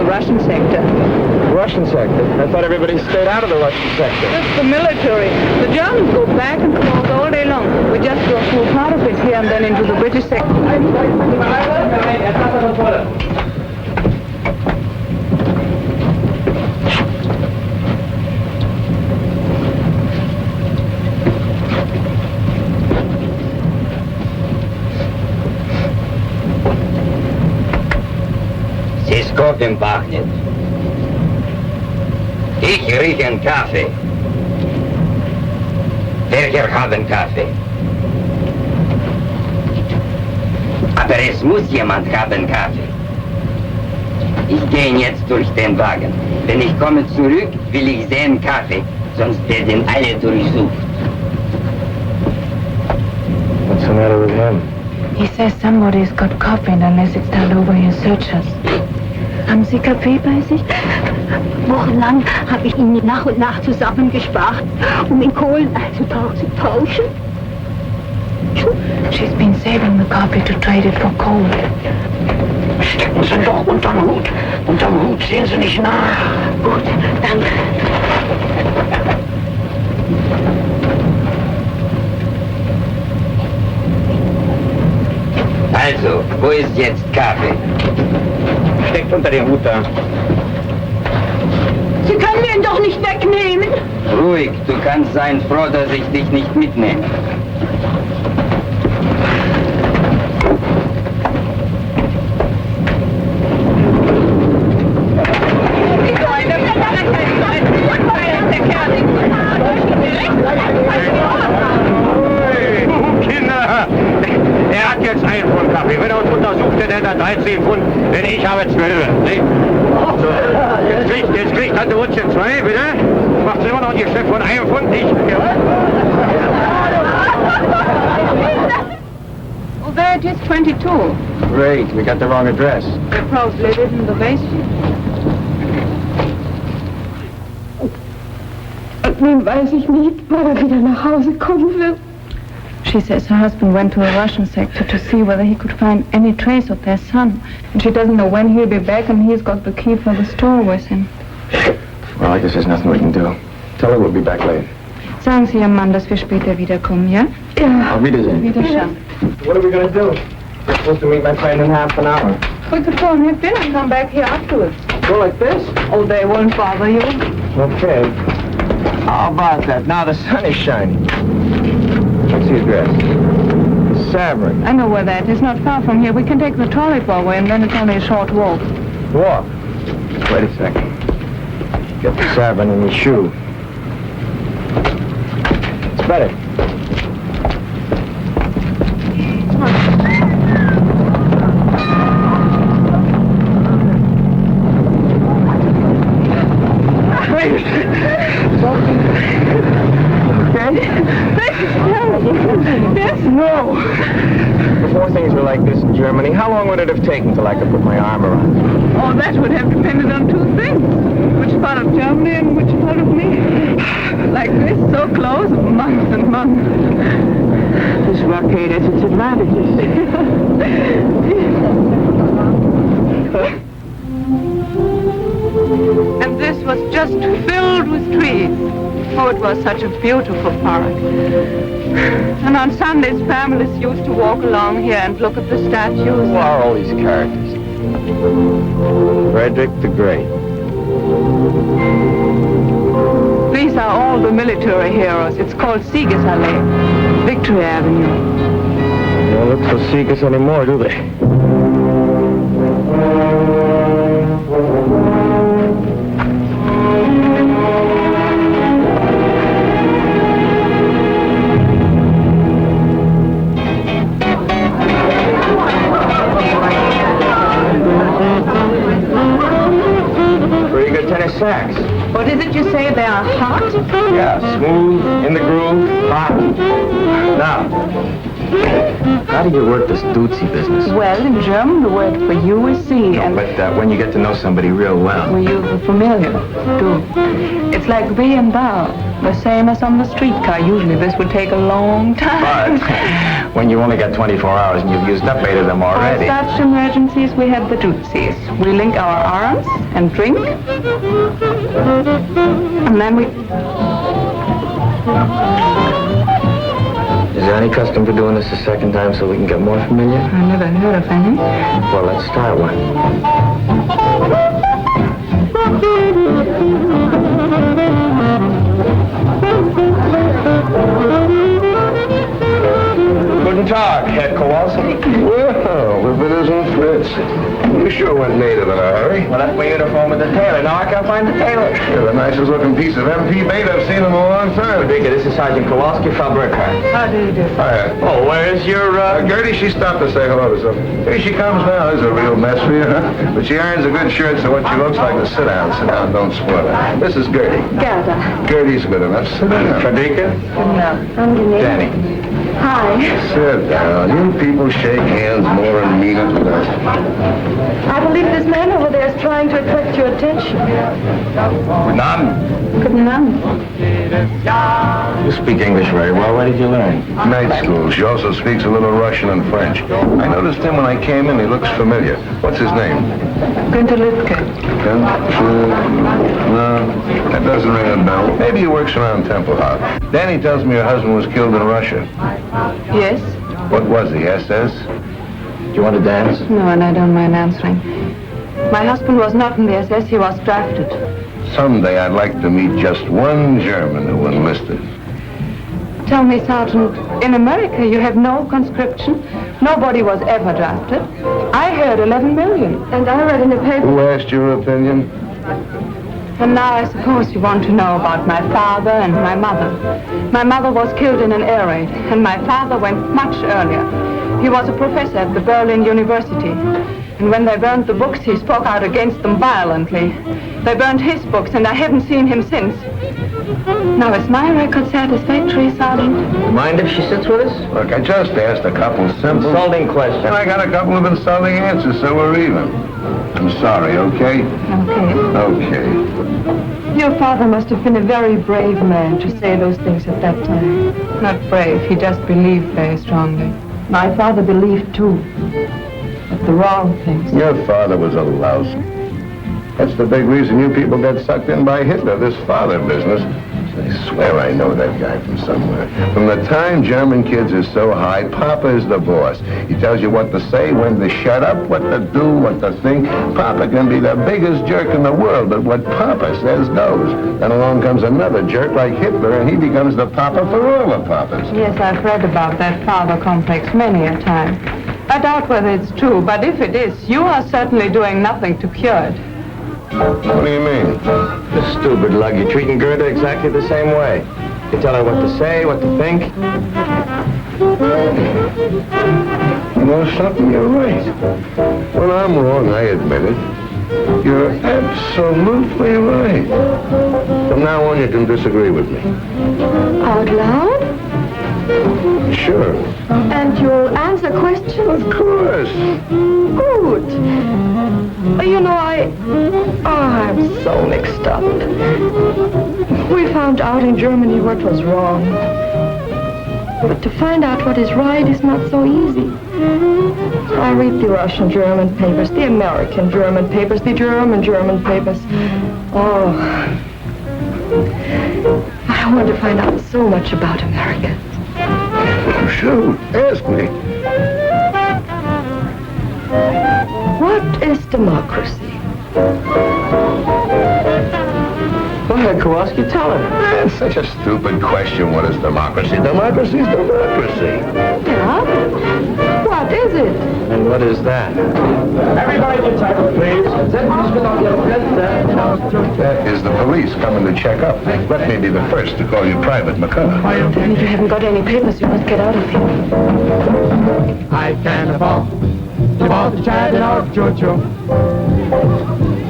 Russian sector. Russian sector? I thought everybody stayed out of the Russian sector. Just the military. The Germans go back and forth all day long. We just go through part of it here and then into the British sector. Кофе пахнет. Ich rieche einen Kaffee. Welcher haben Kaffee? Aber es muss jemand haben Kaffee. Ich gehe jetzt durch den Wagen. Wenn ich komme zurück, will ich sehen Kaffee, sonst werden alle durchsucht. What's the matter with him? He says somebody's got coffee and unless it's turned over, he'll search us. Haben Sie Kaffee bei sich? Wochenlang habe ich ihn nach und nach zusammengespart, in Kohlen zu tauschen. She's been saving the coffee to trade it for coal. Stecken Sie doch unterm Hut. Unterm Hut sehen Sie nicht nach. Gut, danke. Also, wo ist jetzt Kaffee? Steckt unter den Hut da. Sie können mir ihn doch nicht wegnehmen. Ruhig, du kannst sein froh, dass ich dich nicht mitnehme. jetzt 1 Pfund Kaffee. Wenn er uns untersucht, dann hätte er 13 Pfund, denn ich habe 12. Nicht? So, jetzt kriegt Tante Utschen 2, bitte. Macht immer noch ein Geschäft von 1 Pfund, nicht? Well, there it is, 22. Great, we got the wrong address. They probably live in the basement. Nun weiß ich nicht, wann er wieder nach Hause kommen wird. She says her husband went to the Russian sector to see whether he could find any trace of their son. And she doesn't know when he'll be back, and he's got the key for the store with him. Well, I guess there's nothing we can do. Tell her we'll be back late. Sagen Sie Ihrem Mann, dass wir später wiederkommen, ja? Ja. Auf Wiedersehen. Wiederschauen. What are we going to do? We're supposed to meet my friend in half an hour. We could go and have dinner and come back here afterwards. Go like this? Oh, they won't bother you. Okay. How about that? Now the sun is shining. What's the address? Savern. I know where that is. Not far from here. We can take the trolley forward, and then it's only a short walk. Walk? Wait a second. Get the Savern in your shoe. It's better. Yes? No. Before things were like this in Germany, how long would it have taken till I could put my arm around you? Oh, that would have depended on 2 things. Which part of Germany and which part of me. Like this, so close, months and months. This blockade has its advantages. And this was just filled with trees. Oh, it was such a beautiful park. And on Sundays, families used to walk along here and look at the statues. Who are all these characters? Frederick the Great. These are all the military heroes. It's called Siegesallee, Victory Avenue. They don't look so Sieges anymore, do they? Tennis sacks. What is it you say? They are hot? Yeah, smooth, in the groove, hot. Now, how do you work this Dutzy business? Well, in German, the word for you is Sie. And But when you get to know somebody real well. were you familiar? Du. It's like we and thou. The same as on the streetcar. Usually this would take a long time. But when you only got 24 hours and you've used up 8 of them already. For such emergencies, we have the Dutzis. We link our arms and drink. And then we... Is there any custom for doing this a second time so we can get more familiar? I never heard of any. Well, let's start one. Guten Tag, Herr Kowalski. Well, if it isn't Fritz. You sure went native in a hurry. Well, that's my uniform with the tailor. Now I can't find the tailor. You're the nicest looking piece of MP bait I've seen in a long time. Digga, this is Sergeant Kowalski from Burkhardt. How do you do? Hiya. Oh, where's your, Gertie, she stopped to say hello to something. Here she comes now. There's a real mess for you, huh? But she irons a good shirt, so what she looks like is sit down, don't spoil it. This is Gertie. Gerda. Gertie's good enough. Sit down. Frederica? Angenehm. Danny. Hi. Sit down. You people shake hands more and mean it than that. I believe this man over there is trying to attract your attention. None. Guten Abend. You speak English very well. Where did you learn? Night school. She also speaks a little Russian and French. I noticed him when I came in. He looks familiar. What's his name? Günther Lütke. No, that doesn't ring a bell. Maybe he works around Temple House. Danny tells me your husband was killed in Russia. Yes? What was he, SS? Do you want to dance? No, and I don't mind answering. My husband was not in the SS. He was drafted. Someday I'd like to meet just one German who enlisted. Tell me, Sergeant, in America you have no conscription. Nobody was ever drafted. I heard 11 million. And I read in the paper... Who asked your opinion? And now I suppose you want to know about my father and my mother. My mother was killed in an air raid, and my father went much earlier. He was a professor at the Berlin University. And when they burned the books, he spoke out against them violently. They burned his books, and I haven't seen him since. Now, is my record satisfactory, Sergeant? Mind if she sits with us? Look, I just asked a couple simple... Insulting questions. And I got a couple of insulting answers, so we're even. I'm sorry, okay? Okay. Your father must have been a very brave man to say those things at that time. Not brave, he just believed very strongly. My father believed, too. But the wrong things. Your father was a louse. That's the big reason you people got sucked in by Hitler, this father business. I swear I know that guy from somewhere. From the time German kids are so high, Papa is the boss. He tells you what to say, when to shut up, what to do, what to think. Papa can be the biggest jerk in the world, but what Papa says goes. Then along comes another jerk like Hitler, and he becomes the Papa for all the Papas. Yes, I've read about that father complex many a time. I doubt whether it's true, but if it is, you are certainly doing nothing to cure it. What do you mean? The stupid lug. You're treating Gerda exactly the same way. You tell her what to say, what to think. You know something? You're right. When I'm wrong, I admit it. You're absolutely right. From now on, you can disagree with me. Out loud? Sure. And you'll answer questions? Of course. Good. You know, I'm so mixed up. We found out in Germany what was wrong. But to find out what is right is not so easy. I read the Russian German papers, the American German papers, the German papers. Oh, I want to find out so much about America. Shoot, ask me. What is democracy? Go ahead, Kowalski, tell her. That's such a stupid question. What is democracy? Democracy is democracy. Yeah? What is it? And what is that? Everybody get title, please. That is the police coming to check up. Let me be the first to call you Private McCullough. If you haven't got any papers, you must get out of here. I can't afford to bought the child in our choo-choo.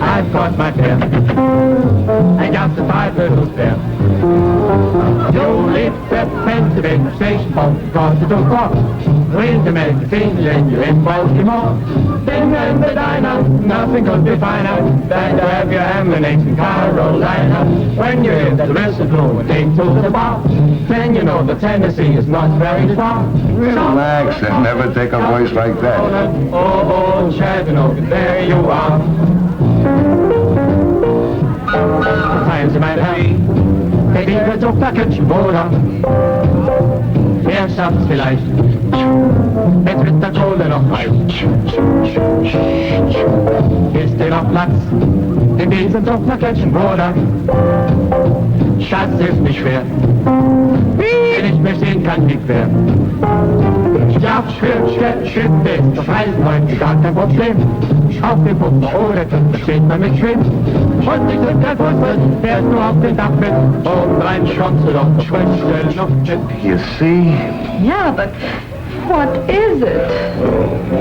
I've got my pen. I got the 5 little step. You leave that pen to the station phone across the door cross. When the magazine and you're in Baltimore. Then in the diner, nothing could be finer than to have your ammunition in Carolina. When you hear that whistle blow and take to the bar, then you know the Tennessee is not very far. Relax and never take a voice like that. Oh, Chattanooga, there you are. Times mein Herr, der Winkel so flackert, oder? Wer schafft's vielleicht? Jetzt wird der Kohle noch heiß. Ist dir noch Platz? In diesem so flackert, oder? Schatz, ist nicht schwer. Wenn ich mich sehen kann, wie quer. Ja, Schritt ist auf Reisen heute gar kein Problem. Auf dem Pumper oder da steht man mit Schwimm. Und ich drück kein Fuß mit, fährst nur auf den Dach mit. Und rein schonst du doch, schwimmt Luft mit. You see? Yeah, but what is it?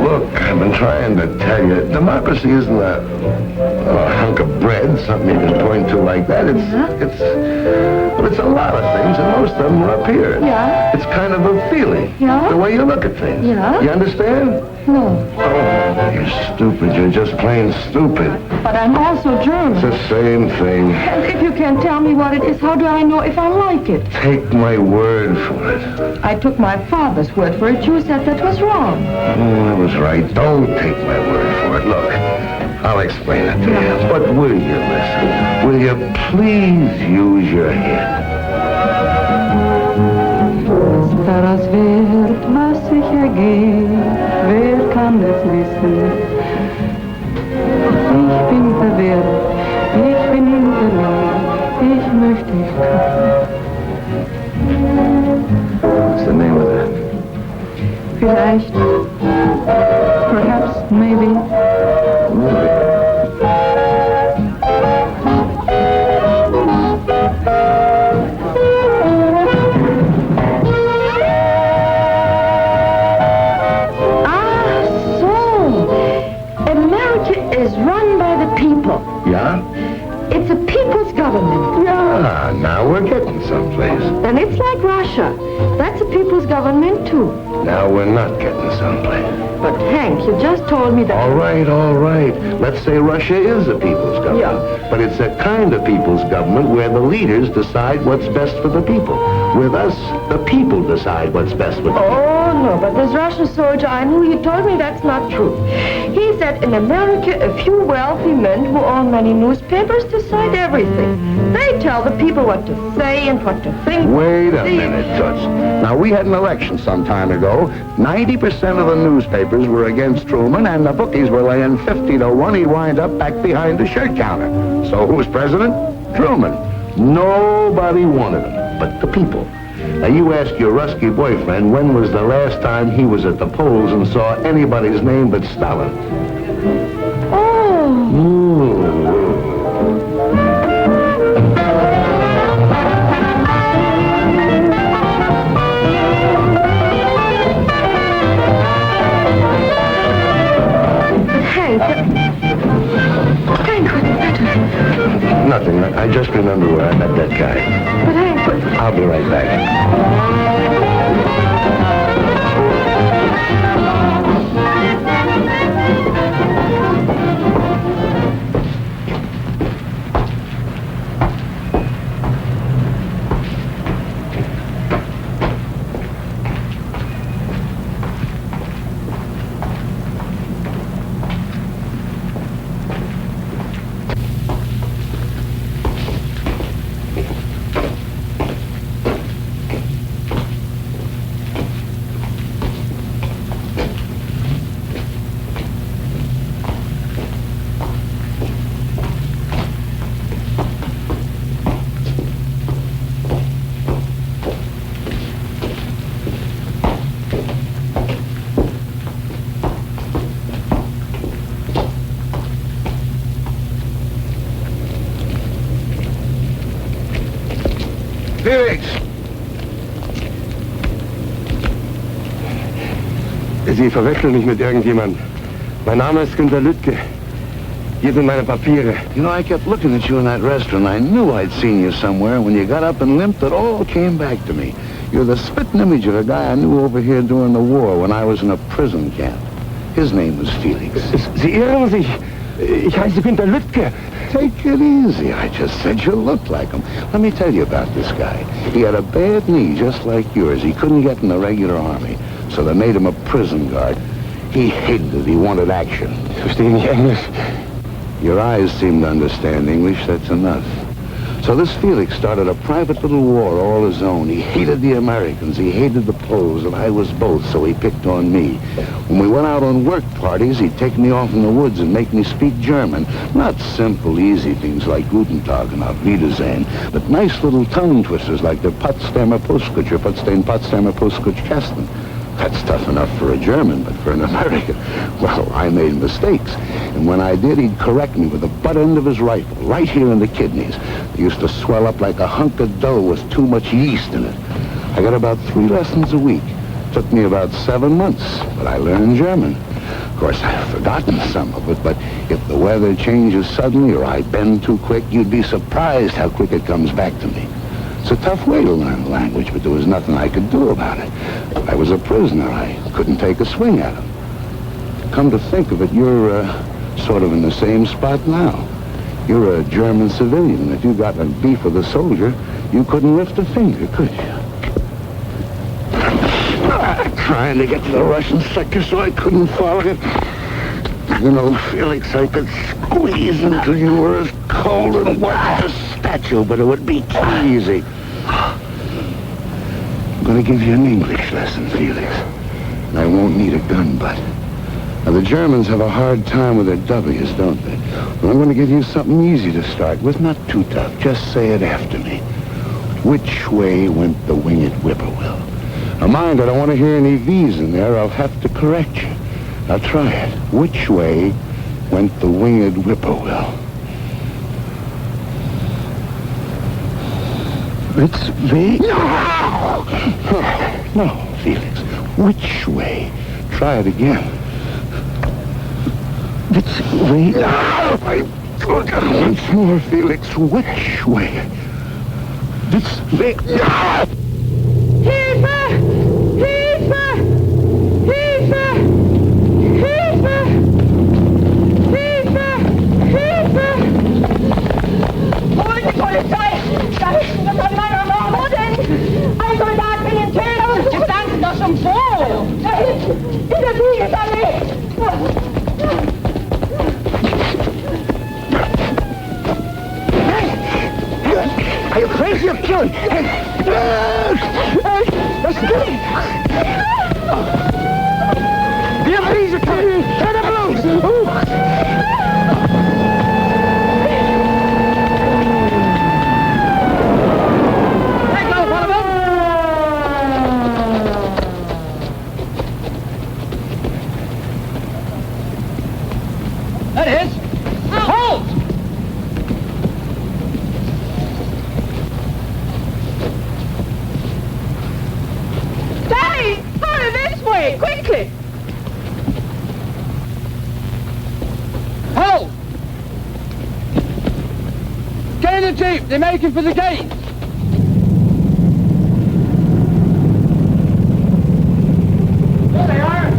Look, I've been trying to tell you, democracy isn't a hunk of bread, something you can point to like that. It's a lot of things, and most of them are up here. Yeah. It's kind of a feeling. Yeah. The way you look at things. Yeah. You understand? No. Oh, you're stupid. You're just plain stupid. But I'm also German. It's the same thing. And if you can't tell me what it is, how do I know if I like it? Take my word for it. I took my father's word for it. You said that was wrong. Oh, I was right. Don't take my word for it. Look, I'll explain it to you. But will you listen? Will you please use your head? Daraus wird, was sich ergeht, wer kann es wissen? Ich bin verwirrt, ich bin verloren, ich möchte dich küssen. What's the name of that? Vielleicht, perhaps, maybe. It's a people's government. Yeah, now we're getting someplace. And it's like Russia. That's a people's government, too. Now we're not getting someplace. But, Hank, you just told me that... All right. Let's say Russia is a people's government. Yeah. But it's a kind of people's government where the leaders decide what's best for the people. With us, the people decide what's best for the people. Oh, no, but this Russian soldier I knew, he told me that's not true. He said in America, a few wealthy men who own many newspapers decide everything. They tell the people what to say and what to think. Wait a minute, Toots. Now, we had an election some time ago. 90% of the newspapers were against Truman, and the bookies were laying 50 to 1 he'd wind up back behind the shirt counter. So who was president? Truman. Nobody wanted him but the people. Now, you ask your Rusky boyfriend when was the last time he was at the polls and saw anybody's name but Stalin. Hank, what's the matter? Nothing. I just remember where I met that guy. But Hank, I'll be right back. Felix! Sie verwechseln mich mit irgendjemand. Mein Name ist Günter Lüttke. Hier sind meine Papiere. You know, I kept looking at you in that restaurant. I knew I'd seen you somewhere. When you got up and limped, it all came back to me. You're the spitting image of a guy I knew over here during the war when I was in a prison camp. His name was Felix. Sie irren sich. Ich heiße Günter Lüttke. Take it easy. I just said you looked like him. Let me tell you about this guy. He had a bad knee just like yours. He couldn't get in the regular army, so they made him a prison guard. He hated it. He wanted action. Verstehen nicht Englisch? Your eyes seem to understand English. That's enough. So this Felix started a private little war all his own. He hated the Americans, he hated the Poles, and I was both, so he picked on me. When we went out on work parties, he'd take me off in the woods and make me speak German. Not simple, easy things like Guten Tag and Auf Wiedersehen, but nice little tongue twisters like the Potsdamer Postkutcher, Potsdamer Postkutschkasten. That's tough enough for a German, but for an American, well, I made mistakes. And when I did, he'd correct me with the butt end of his rifle, right here in the kidneys. They used to swell up like a hunk of dough with too much yeast in it. I got about 3 lessons a week. Took me about 7 months, but I learned German. Of course, I've forgotten some of it, but if the weather changes suddenly or I bend too quick, you'd be surprised how quick it comes back to me. It's a tough way to learn the language, but there was nothing I could do about it. I was a prisoner. I couldn't take a swing at him. Come to think of it, you're sort of in the same spot now. You're a German civilian. If you got a beef with a soldier, you couldn't lift a finger, could you? Trying to get to the Russian sector so I couldn't follow it. You know, Felix, I could squeeze until you were as cold and wet as a statue, but it would be too easy. I'm going to give you an English lesson, Felix. And I won't need a gun butt. Now, the Germans have a hard time with their W's, don't they? Well, I'm going to give you something easy to start with, not too tough. Just say it after me. Which way went the winged whippoorwill? Now, mind, I don't want to hear any V's in there. I'll have to correct you. Now, try it. Which way went the winged whippoorwill? It's V. No! No, Felix. Which way? Try it again. It's V. No! I Look, once more, Felix. Which way? This way. Ah! Hilfe! Hilfe! Hilfe! Hilfe! Hilfe! Hilfe! Hol die Polizei! Da hinten ist ein Mann am Arm. Wo denn? Ein Soldat will ihn töten. Jetzt sagen Sie doch schon wo. Da hinten, in der Siegesallee. Are you crazy or killing? The police are coming! Turn them loose! Let go, one of them! That is. Halt! Daddy! Hurry this way! Quickly! Halt! Get in the jeep. They're making for the gate. There they are.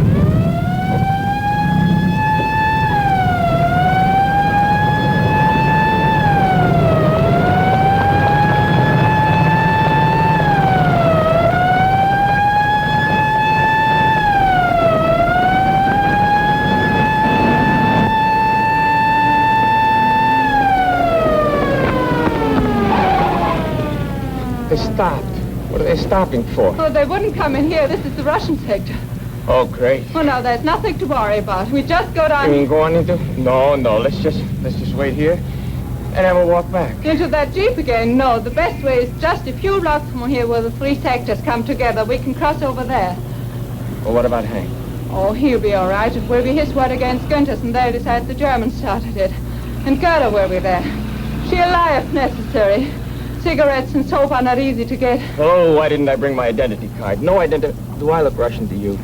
They stopped. What are they stopping for? Oh, they wouldn't come in here. This is the Russian sector. Oh, great. Oh, no, there's nothing to worry about. We just go You down mean going into? No. Let's just wait here, and then we'll walk back. into that jeep again. No, the best way is just a few blocks from here where the three sectors come together. We can cross over there. Well, what about Hank? Oh, he'll be all right. It will be his word against Günther's, and they'll decide the Germans started it. And Gerda will be there. She'll lie if necessary. Cigarettes and soap are not easy to get. Oh, why didn't I bring my identity card? No identity. Do I look Russian to you?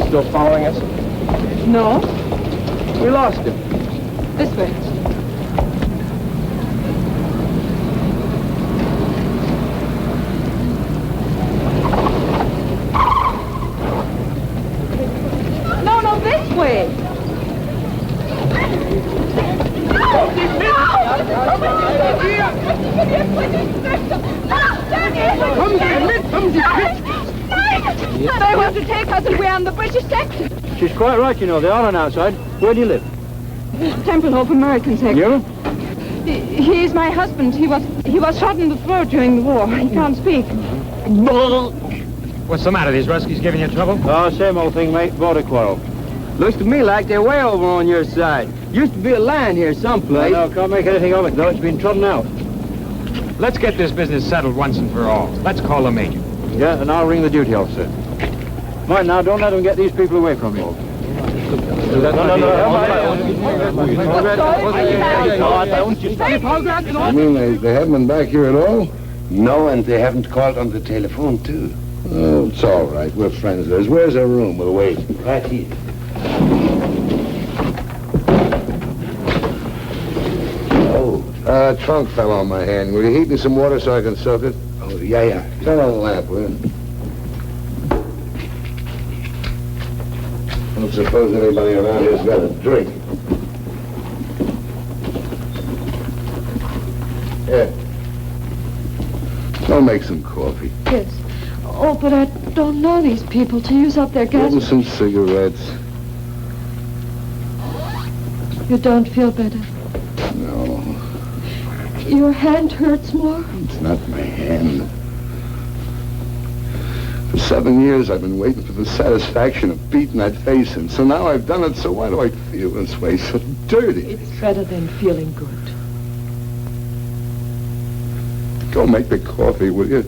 Still following us? No, We lost him. this way. No, this way. They want to take us and we're on the British sector. She's quite right, you know. They're all on our side. Where do you live? Templehof American sector. You? He's my husband. He was shot in the throat during the war. He can't speak. What's the matter? These Ruskies giving you trouble? Oh, same old thing, mate. Border quarrel. Looks to me like they're way over on your side. Used to be a line here someplace. No, can't make anything of it, though. It's been trodden out. Let's get this business settled once and for all. Let's call the major. Yeah, and I'll ring the duty officer. Mind now, don't let them get these people away from you. You mean they haven't been back here at all? No, and they haven't called on the telephone, too. Oh, it's all right. We're friends of theirs. Where's their room? We'll wait. Right here. Oh. Trunk fell on my hand. Will you heat me some water so I can soak it? Oh, yeah. Turn on the lamp, will you? I don't suppose anybody around here's got a drink. Here. I'll make some coffee. Yes. Oh, but I don't know these people to use up their gas. And some cigarettes. You don't feel better. No, Your hand hurts more. it's not my hand. For 7 years, I've been waiting for the satisfaction of beating that face in. So now I've done it, so why do I feel this way? So dirty. It's better than feeling good. Go make the coffee, will you?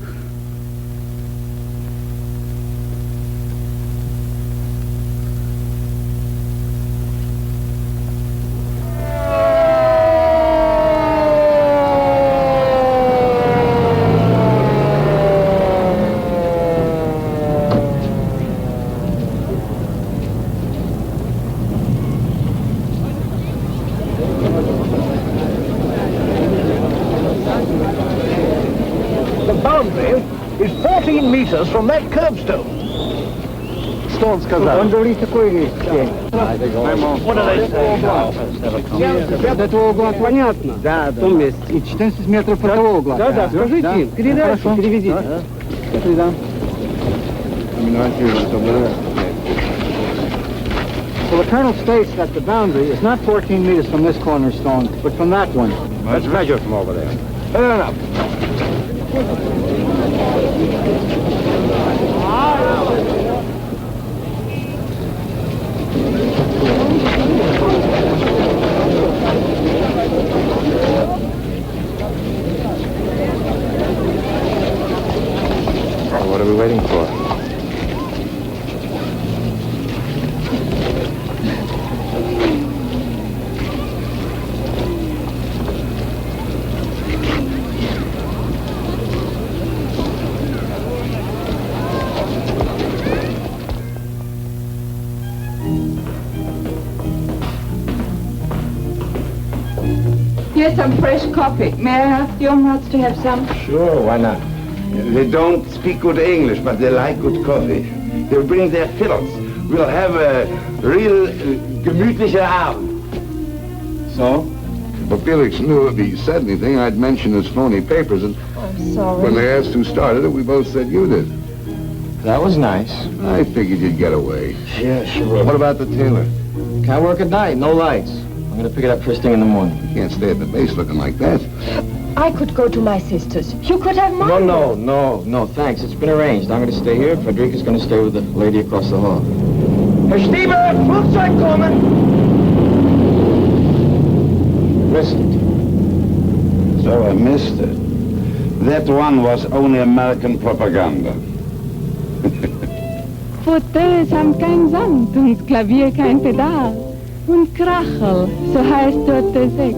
The boundary is 14 meters from that curbstone. Что он сказал? Он говорит такой вещь. What do they say? До этого угла понятно? Да, В том месте. И 14 метров от того угла. Да, скажите им, передайте, переведите. Передам. Well, the colonel states that the boundary is not 14 meters from this cornerstone, but from that one. Let's measure from over there. Fair enough. What are we waiting for? Here's some fresh coffee. May I ask your nuts to have some? Sure, why not? They don't speak good English, but they like good coffee. They'll bring their fiddles. We'll have a real gemütlicher Abend. So? Well, Felix knew if he said anything, I'd mention his phony papers, and I'm sorry. when they asked who started it, we both said you did. That was nice. I figured you'd get away. Yeah, sure. What about the tailor? Can't work at night, no lights. I'm gonna pick it up first thing in the morning. You can't stay at the base looking like that. I could go to my sister's. You could have mine. No, thanks. It's been arranged. I'm gonna stay here. Frederica's gonna stay with the lady across the hall. Herr Stieber, Flugzeug kommen! Missed it. So I missed it. That one was only American propaganda. Fauteuils haben kein Sand und das Klavier kein Pedal. Und Krachel, so heißt dort der Sekt.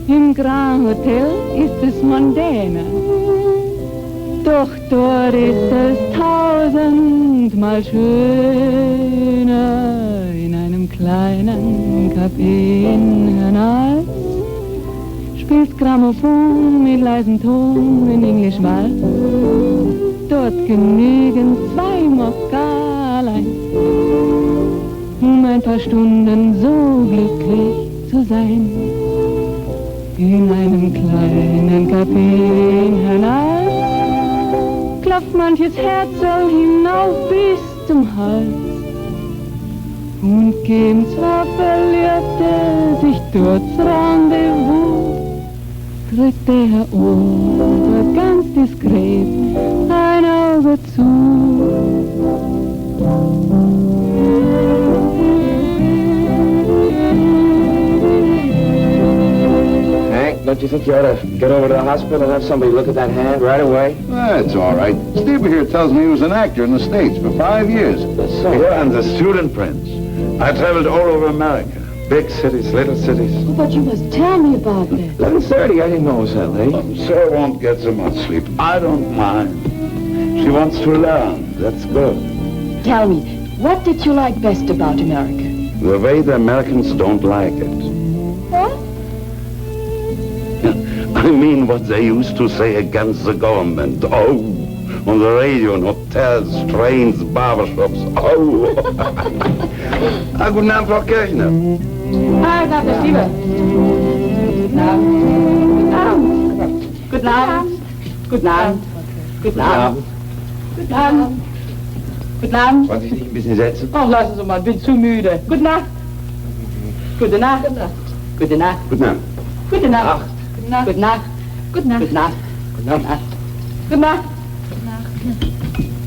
Im Grand Hotel ist es mondäner. Doch dort ist es tausendmal schöner. In einem kleinen Café in Hernals spielt Grammophon mit leisem Ton in Englisch Walz. Dort genügen 2 Moskalein, ein paar Stunden so glücklich zu sein. In einem kleinen Café in Hernals klopft manches Herz so hinauf bis zum Hals. Und geben zwar Verliebte sich dort Rendezvous, drückt der Ober ganz diskret ein Auge zu. Don't you think you ought to get over to the hospital and have somebody look at that hand right away? That's all right. Stieber here tells me he was an actor in the States for 5 years. That's so. Here I'm the student prince. I traveled all over America. Big cities, little cities. Oh, but you must tell me about that. 11:30. I didn't know it was that late. Sir won't get so much sleep. I don't mind. She wants to learn. That's good. Tell me, what did you like best about America? The way the Americans don't like it. What? I mean what they used to say against the government. Oh, on the radio, in hotels, trains, barbershops. Oh. Guten Abend, Frau Kirchner. Hi, Dr. Stieber. Guten Abend. Guten Abend. Guten Abend. Guten Abend. Guten Abend. Guten Abend. Wollen Sie sich ein bisschen setzen? Oh, lassen Sie mal, bin zu müde. Gute Nacht. Gute Nacht. Gute Nacht. Guten Abend. Gute Nacht. Gute Nacht. Gute Nacht. Gute Nacht. Gute Nacht. Gute Nacht.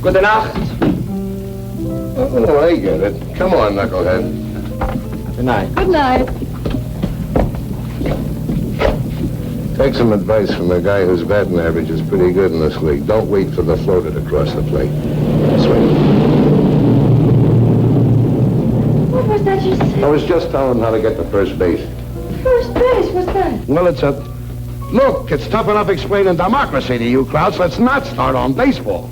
Good Nacht. Oh, I get it. Come on, knucklehead. Good night. Good night. Take some advice from a guy whose batting average is pretty good in this league. Don't wait for the floater to cross the plate. Swing. What was that you said? I was just telling him how to get to first base. First base, what's that? Well, it's a... Look, it's tough enough explaining democracy to you, Krauts. Let's not start on baseball.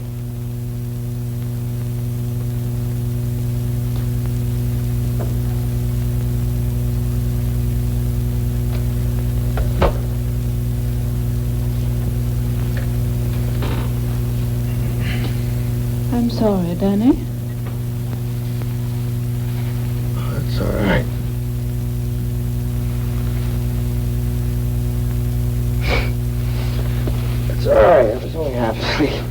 I'm sorry, Danny. That's all right. It's all right. I was only half asleep.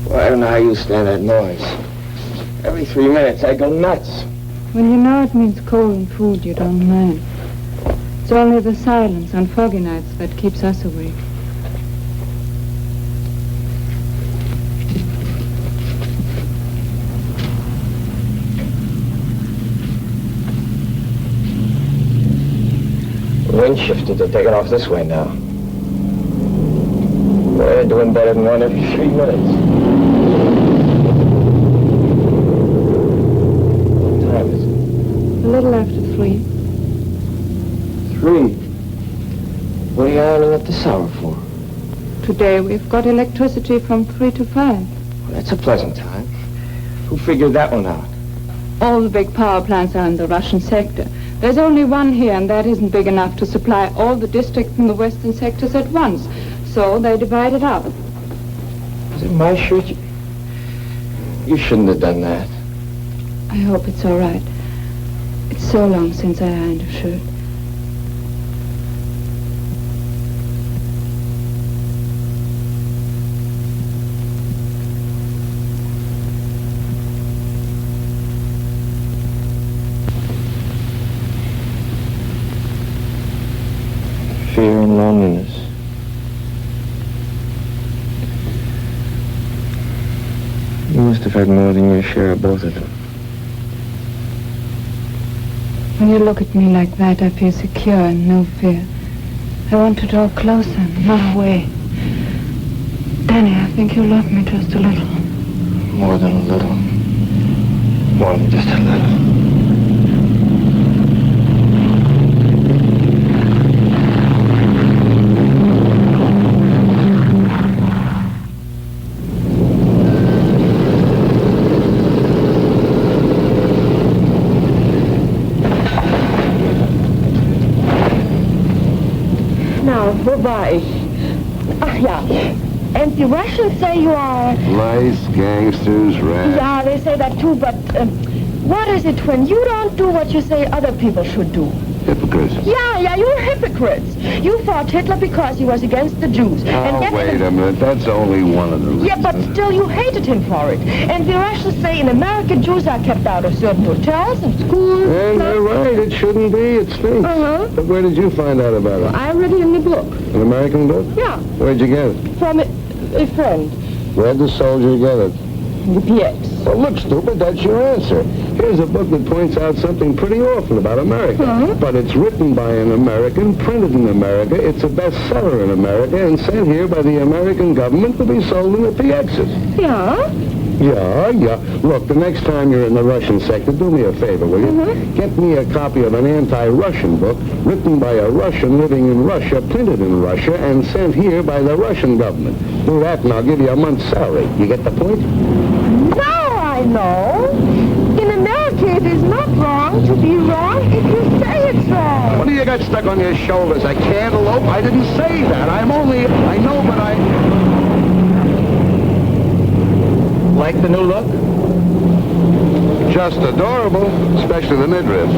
Well, I don't know how you stand that noise. Every 3 minutes, I go nuts. When you know it means coal and food, you don't mind. It's only the silence on foggy nights that keeps us awake. The wind shifted. They're taking off this way now. They're doing better than one every 3 minutes. What time is it? A little after 3. 3. What are you ironing up this hour for? Today we've got electricity from 3 to 5. Well, that's a pleasant time. Who figured that one out? All the big power plants are in the Russian sector. There's only one here, and that isn't big enough to supply all the districts in the western sectors at once. So they divide it up. Is it my shirt? You shouldn't have done that. I hope it's all right. It's so long since I ironed a shirt. Fear and loneliness. You must have had more than your share of both of them. When you look at me like that, I feel secure and no fear. I want to draw closer, not away. Danny, I think you love me just a little. More than a little. More than just a little. Wo war ich? Ach ja. And the Russians say you are... Lice, gangsters, rats. Yeah, they say that too, but what is it when you don't do what you say other people should do? Hypocrites. Yeah, you're hypocrites. You fought Hitler because he was against the Jews. Oh, wait a minute. That's only one of them. Yeah, but still you hated him for it. And the Russians say in America Jews are kept out of certain hotels and schools. And they're right. It shouldn't be. It stinks. Uh-huh. But where did you find out about it? I read it in the book. An American book? Yeah. Where'd you get it? From a friend. Where'd the soldier get it? The PX. Well, look, stupid, that's your answer. Here's a book that points out something pretty awful about America. Uh-huh. But it's written by an American, printed in America, it's a bestseller in America, and sent here by the American government to be sold in the PXs. Yeah? Yeah. Look, the next time you're in the Russian sector, do me a favor, will you? Mm-hmm. Get me a copy of an anti-Russian book written by a Russian living in Russia, printed in Russia, and sent here by the Russian government. Do that and I'll give you a month's salary. You get the point? Now I know. In America, it is not wrong to be wrong if you say it's wrong. What do you got stuck on your shoulders? A cantaloupe? I didn't say that. I know, but I... Like the new look? Just adorable, especially the midriff.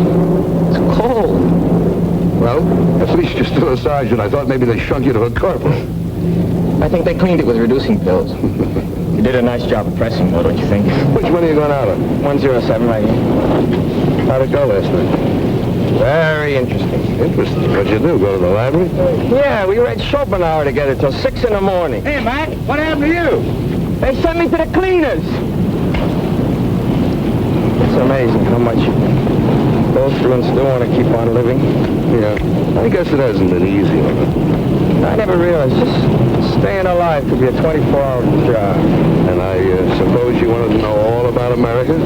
It's cold. Well, at least you're still a sergeant. I thought maybe they shrunk you to a corporal. I think they cleaned it with reducing pills. You did a nice job of pressing, though, don't you think? Which one are you going out on? 107 right here. How'd it go last night? Very interesting. Interesting. What'd you do, go to the library? Yeah, we read Schopenhauer together till 6 in the morning. Hey, Mac, what happened to you? They sent me to the cleaners. It's amazing how much you go through and still want to keep on living. Yeah, I guess it hasn't been easy on it. I never realized just staying alive could be a 24-hour job. And I suppose you wanted to know all about America?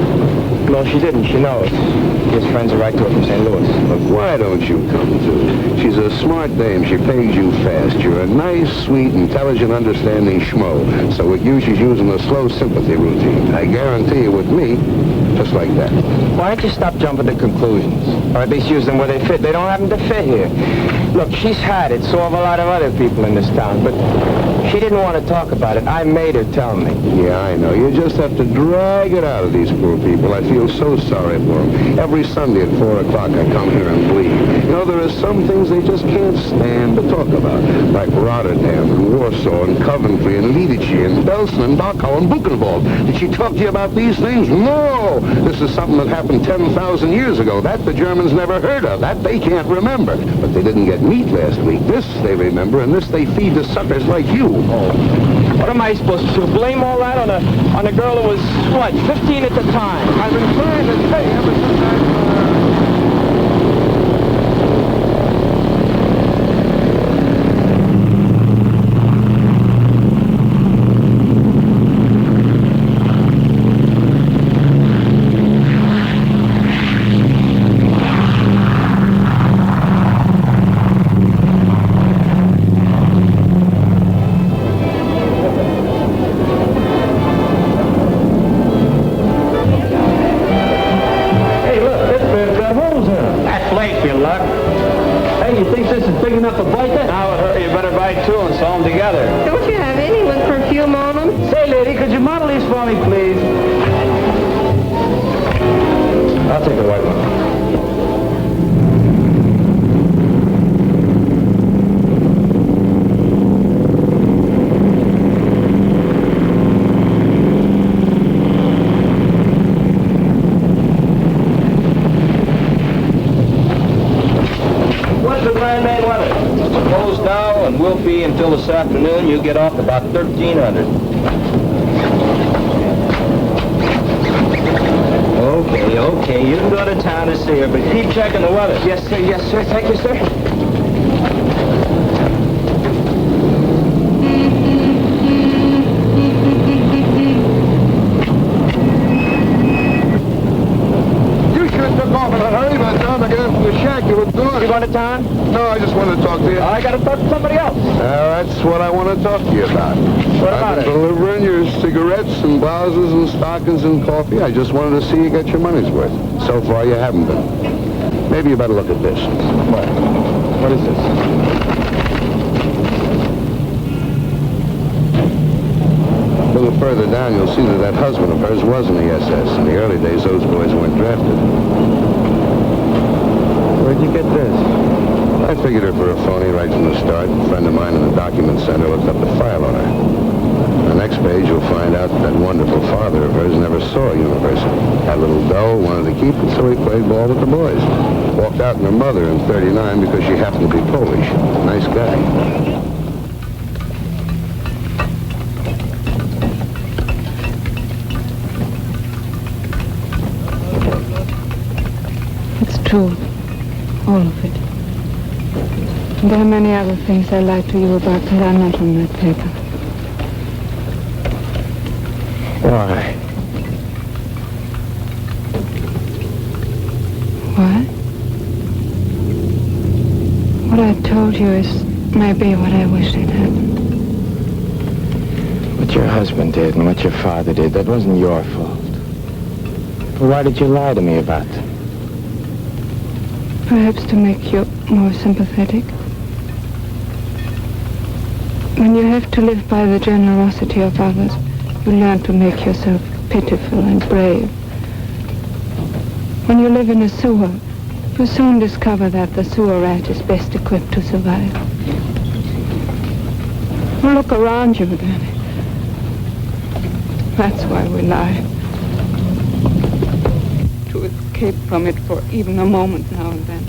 No, she didn't. She knows. She has friends who write to her from St. Louis. Look, why don't you come to? She's a a smart dame. She pays you fast. You're a nice, sweet, intelligent, understanding schmo. So with you, she's using the slow sympathy routine. I guarantee you with me, just like that. Why don't you stop jumping to conclusions? Or at least use them where they fit. They don't happen to fit here. Look, she's had it. So have a lot of other people in this town. But she didn't want to talk about it. I made her tell me. Yeah, I know. You just have to drag it out of these poor people. I feel so sorry for them. Every Sunday at 4 o'clock, I come here and bleed. You know, there are some things they just can't stand to talk about. Like Rotterdam and Warsaw and Coventry and Lidice and Belsen and Dachau and Buchenwald. Did she talk to you about these things? No! This is something that happened 10,000 years ago. That the Germans never heard of. That they can't remember. But they didn't get meat last week. This they remember, and this they feed to suckers like you. Oh. What am I supposed to do? Blame all that on a girl who was, what, 15 at the time? I've been trying to tell you ever since until this afternoon, you get off about 1,300. Okay, you can go to town to see her, but keep checking the weather. Yes, sir. Thank you, sir. You should have took off in a hurry. By the time I got into the shack, you were gone. You going to town? No, I just wanted to talk to you. I got to talk to somebody else. That's what I want to talk to you about. What about I've been delivering your cigarettes and blouses and stockings and coffee. I just wanted to see you get your money's worth. So far, you haven't been. Maybe you better look at this. What is this? A little further down, you'll see that husband of hers was in the SS. In the early days, those boys weren't drafted. Where'd you get this? I figured her for a phony right from the start. A friend of mine in the document center looked up the file on her. On the next page, you'll find out that wonderful father of hers never saw a university. Had a little dough, wanted to keep it, so he played ball with the boys. Walked out on her mother in '39 because she happened to be Polish. Nice guy. It's true. All of it. There are many other things I lied to you about that are not on that paper. Why? What? What I told you is maybe what I wish had happened. What your husband did and what your father did, that wasn't your fault. But why did you lie to me about them? Perhaps to make you more sympathetic. When you have to live by the generosity of others, you learn to make yourself pitiful and brave. When you live in a sewer, you soon discover that the sewer rat is best equipped to survive. Well, look around you, Danny. That's why we lie. To escape from it for even a moment now and then.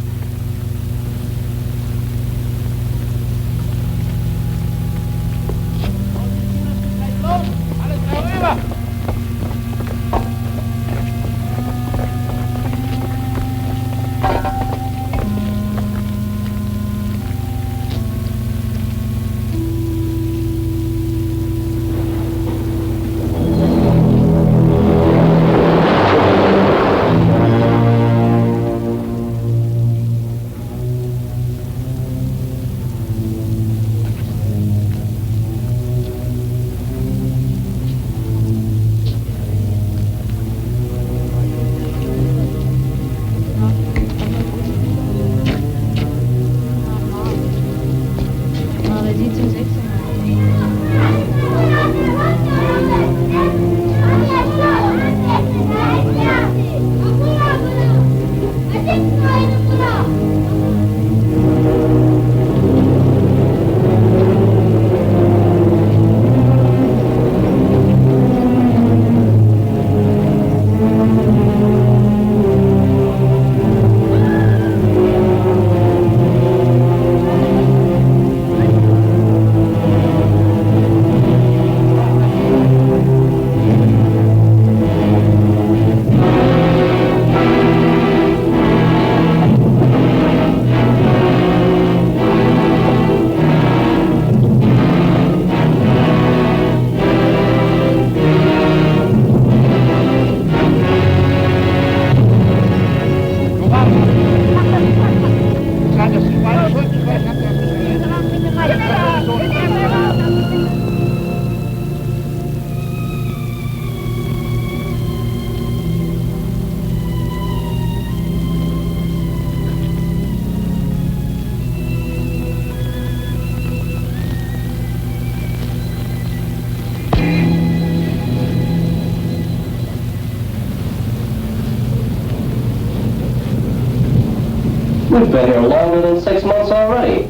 We've been here longer than 6 months already.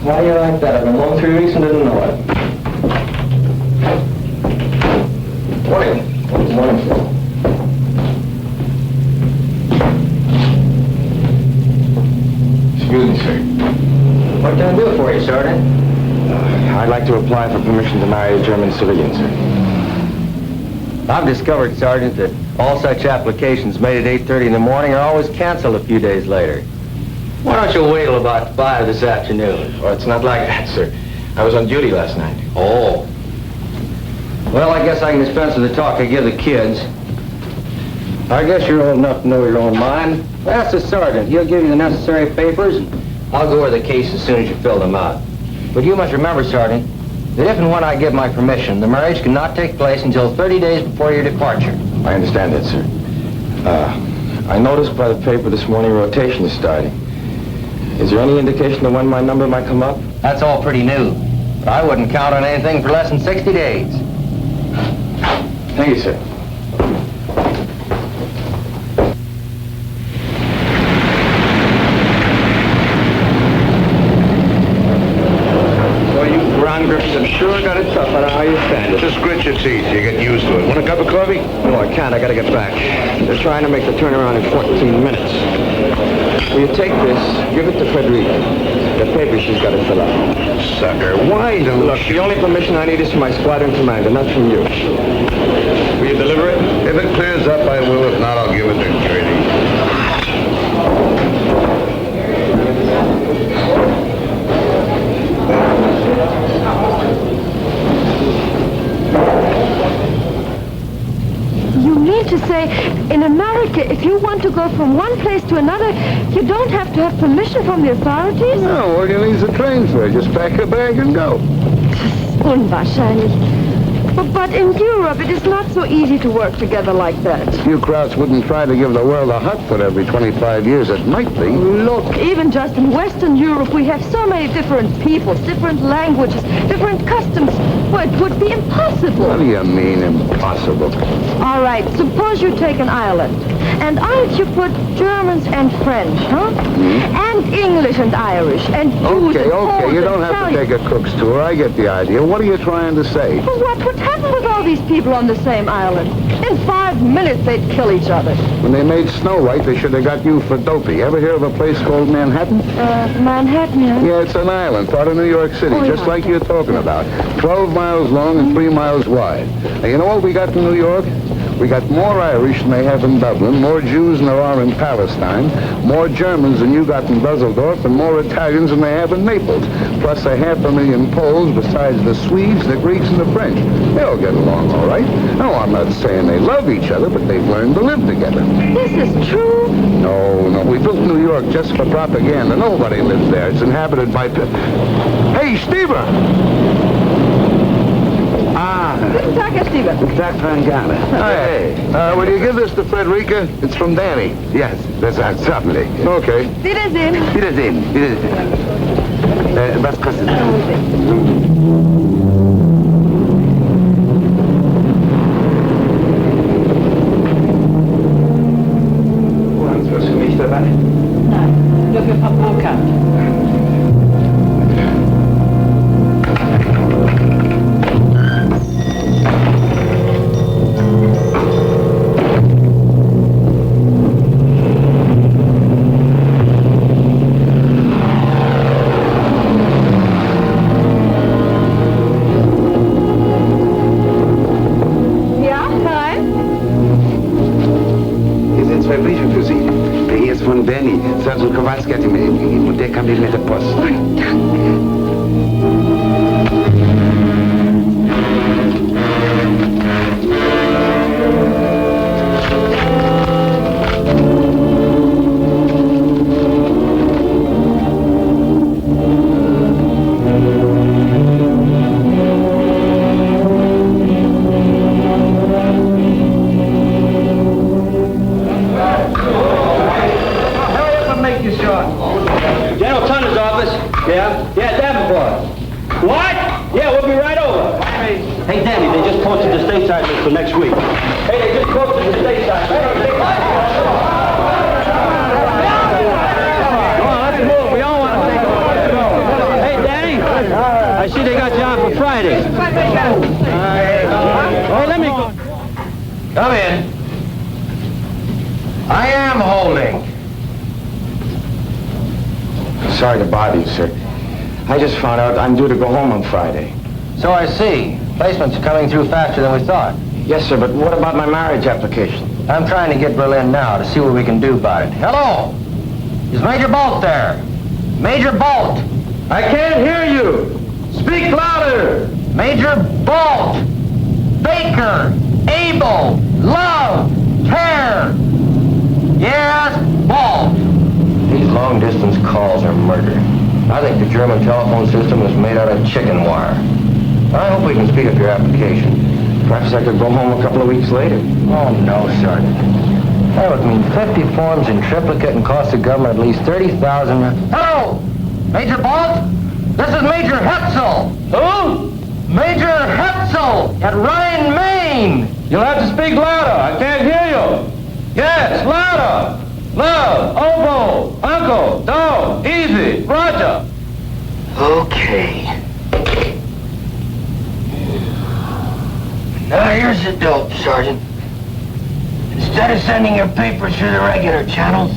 Why do you like that? I've been home 3 weeks and didn't know it. Morning. Morning. Excuse me, sir. What can I do for you, Sergeant? I'd like to apply for permission to marry a German civilian, sir. I've discovered, Sergeant, that all such applications made at 8:30 in the morning are always canceled a few days later. Why don't you wait till about 5 this afternoon? Well, it's not like that, sir. I was on duty last night. Oh. Well, I guess I can dispense with the talk I give the kids. I guess you're old enough to know your own mind. Ask the sergeant. He'll give you the necessary papers, and I'll go over the case as soon as you fill them out. But you must remember, Sergeant, that if and when I give my permission, the marriage cannot take place until 30 days before your departure. I understand that, sir. I noticed by the paper this morning rotation is starting. Is there any indication of when my number might come up? That's all pretty new. But I wouldn't count on anything for less than 60 days. Thank you, sir. Well, you ground grippers have sure got it tough. I don't know how you stand it. Just grit your teeth. You get used to it. Want a cup of coffee? No, I can't. I gotta get back. They're trying to make the turnaround in 14 minutes. Will you take this, give it to Frederica. The paper she's got to fill out. Sucker, why don't Look, the only permission I need is from my squadron commander, not from you. Will you deliver it? If it clears up, I will. If not, I'll give it to Grady. You mean to say, in America, if you want to go from one place to another, you don't have to have permission from the authorities? No, all you need is a train fare. Just pack a bag and go. Unwahrscheinlich. But in Europe, it is not so easy to work together like that. You Krauts wouldn't try to give the world a hot foot every 25 years. It might be. Look, even just in Western Europe, we have so many different peoples, different languages, different customs. Well, it would be impossible. What do you mean, impossible? All right, suppose you take an island. And on it you put Germans and French, huh? And English and Irish, and Jews and Poles Okay, you don't and have to take a cook's tour. I get the idea. What are you trying to say? Well, what would happen with all these people on the same island? In 5 minutes, they'd kill each other. When they made Snow White, they should have got you for dopey. Ever hear of a place called Manhattan? Manhattan, yeah? Yeah, it's an island, part of New York City, just like you're talking about. 12 miles long and 3 miles wide. Now, you know what we got in New York? We got more Irish than they have in Dublin, more Jews than there are in Palestine, more Germans than you got in Dusseldorf, and more Italians than they have in Naples. Plus 500,000 Poles besides the Swedes, the Greeks, and the French. They all get along all right. No, I'm not saying they love each other, but they've learned to live together. This is true? No, we built New York just for propaganda. Nobody lives there. It's inhabited by... Hey, Stever! Guten Tag, Herr Stever. Guten Tag, Van Gane. Hey, will you give this to Frederica? It's from Danny. Yes, that's certainly. Okay. Wiedersehen. Wiedersehen. Was kostet das? Hast du was für mich dabei? Nein, nur für Frau Burkhardt. Hier sind 2 Briefe für Sie. Der hier ist von Danny. Sergeant Kowalski hat ihn mir gegeben und der kam nicht mit der Post. Yeah? Yeah, Davenport. What? Yeah, we'll be right over. Hey, Danny, they just posted the stateside list for next week. Hey, they just posted the stateside list. Come on, let's move. We all want to take a look. Let's go. Hey, Danny, I see they got you on for Friday. Oh, let me go. Come in. I am holding. Sorry to bother you, sir. I just found out I'm due to go home on Friday. So I see. Placements are coming through faster than we thought. Yes, sir, but what about my marriage application? I'm trying to get Berlin now to see what we can do about it. Hello? Is Major Bolt there? Major Bolt! I can't hear you! Speak louder! Major Bolt! Baker! Abel! Love! Care! Yes, Bolt! These long-distance calls are murder. I think the German telephone system was made out of chicken wire. I hope we can speed up your application. Perhaps I could go home a couple of weeks later. Oh, no, Sergeant. That would mean 50 forms in triplicate and cost the government at least $30,000. Hello! Major Bolt? This is Major Hetzel. Who? Major Hetzel at Rhine, Maine. You'll have to speak louder. I can't hear you. Yes, louder. Love, oboe, uncle, dog, easy, Roger. Okay. Now here's the dope, Sergeant. Instead of sending your papers through the regular channels,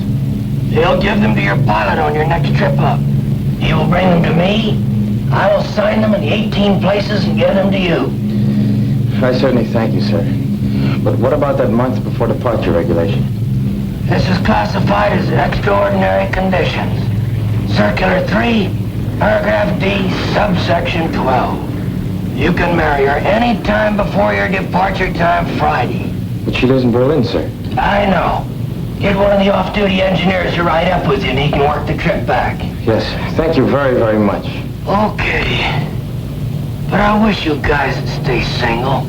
you'll give them to your pilot on your next trip up. He will bring them to me. I will sign them in the 18 places and give them to you. I certainly thank you, sir. But what about that month before departure regulation? This is classified as extraordinary conditions. Circular 3, paragraph D, subsection 12. You can marry her any time before your departure time Friday. But she lives in Berlin, sir. I know. Get one of the off-duty engineers to ride up with you and he can work the trip back. Yes, thank you very, very much. Okay. But I wish you guys would stay single.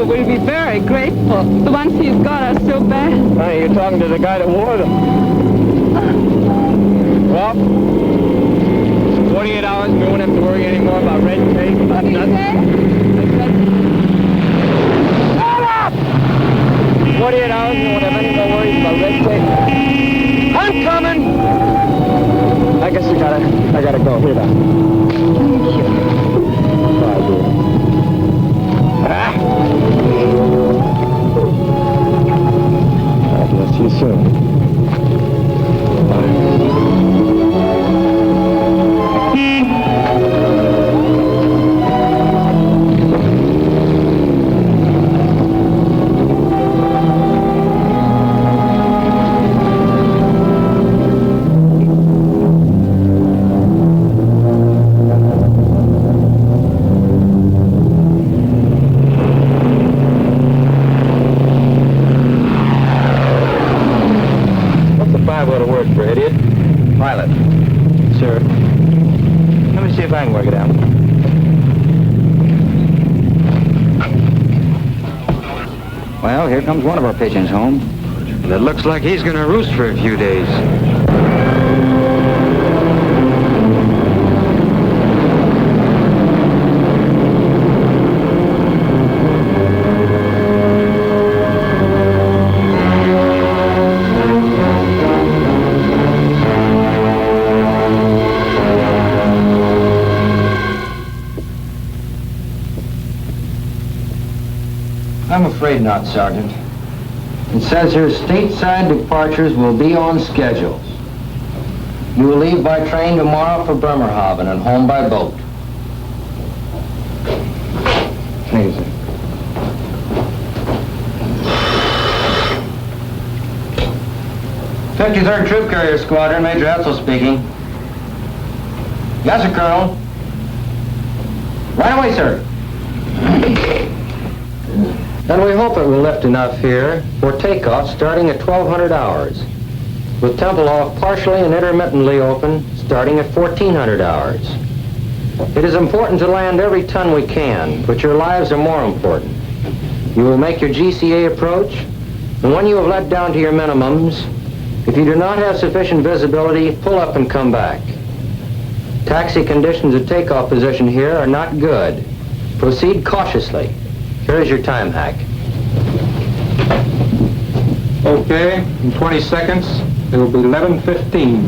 Will be very grateful. The ones he's got are so bad. Honey, you're talking to the guy that wore them. Well, 48 hours and we won't have to worry anymore about red tape, about nothing. Shut up! 48 hours and we won't have any more worries about red tape. I'm coming! I guess I gotta go. Here now. Thank you. Bye, dear. I'll see you soon. For idiot? Pilot. Sir. Let me see if I can work it out. Well, here comes one of our pigeons home. Well, it looks like he's going to roost for a few days. I'm afraid not, Sergeant. It says here stateside departures will be on schedules. You will leave by train tomorrow for Bremerhaven and home by boat. Thank you, sir. '53rd Troop Carrier Squadron, Major Hetzel speaking. Yes, sir, Colonel. Right away, sir. hope it will lift enough here for takeoff starting at 1200 hours, with Tempelhof partially and intermittently open starting at 1400 hours. It is important to land every ton we can, but your lives are more important. You will make your GCA approach, and when you have let down to your minimums, if you do not have sufficient visibility, pull up and come back. Taxi conditions at takeoff position here are not good. Proceed cautiously. Here is your time hack. Okay, in 20 seconds, it will be 11:15.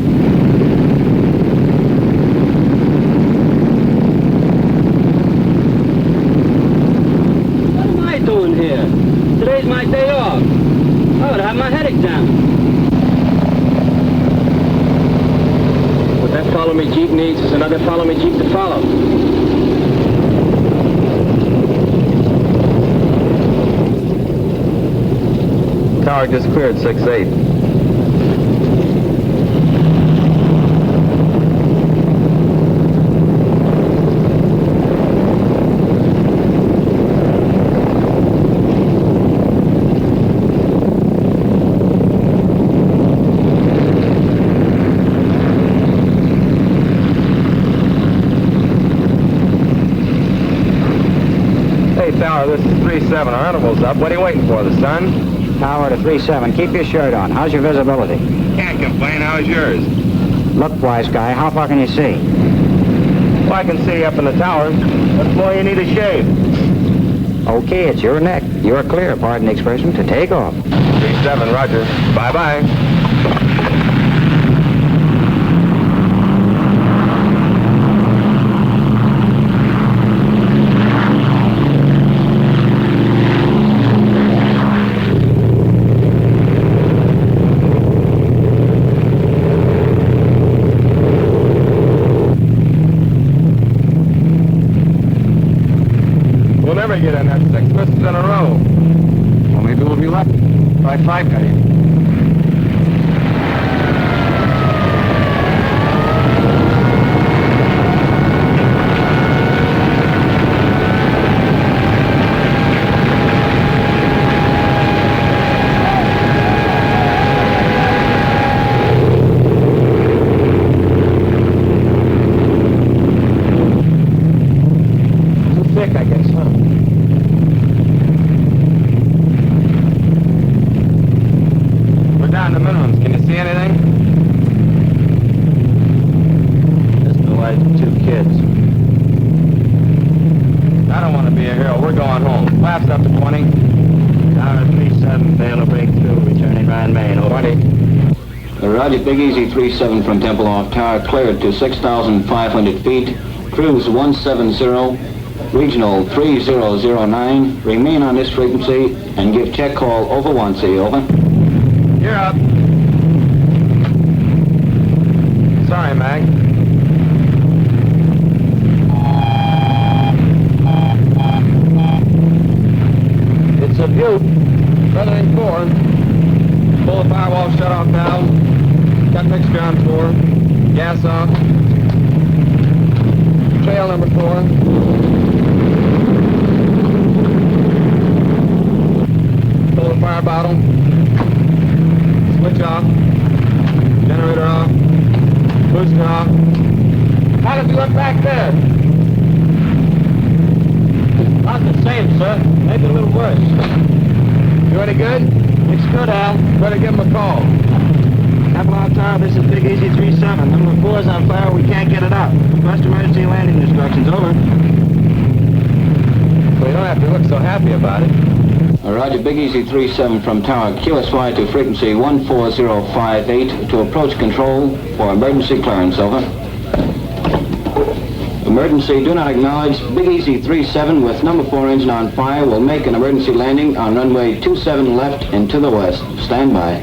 What am I doing here? Today's my day off. I would have my head examined. What that follow-me Jeep needs is another follow-me Jeep to follow. Tower just cleared 6-8. Hey, Tower, this is 3-7. Our interval's up. What are you waiting for, the sun? Tower to 3-7. Keep your shirt on. How's your visibility? Can't complain. How's yours? Look, wise guy, how far can you see? Well, I can see up in the tower. What more you need a shave? Okay, it's your neck. You're clear, pardon the expression, to take off. 3-7, roger. Bye-bye. Get in that 6 misses in a row. Well, maybe we'll be lucky. Try 5 cutting. Too thick, I guess, huh? Down the minimums. Can you see anything? Just the wife and 2 kids. I don't want to be a hero. We're going home. Flaps up to 20. Tower 3-7, fail to break through, returning Ryan Main, over. 20. Roger, Big Easy 3-7 from Tempelhof Tower, cleared to 6,500 feet, cruise 170, regional 3009, remain on this frequency, and give check call over 1C, over. You're up. Sorry, Mag. It's a Butte. Feathering 4. Pull the firewall shut-off valve. Cut mixture on 4. Gas off. Trail number 4. Pull the fire bottle. Switch off. Generator off. Booster off. How does he look back there? Not the same, sir. Maybe a little worse. You any good? It's good, Al. Better give him a call. Tempelhof Tower, this is Big Easy 3-7. Number 4 is on fire. We can't get it up. Request emergency landing instructions. Over. Well, you don't have to look so happy about it. Roger, Big Easy 3-7 from Tower, QSY to frequency 14058 to approach control for emergency clearance, over. Emergency, do not acknowledge. Big Easy 3-7 with number 4 engine on fire will make an emergency landing on runway 27 left and to the west. Stand by.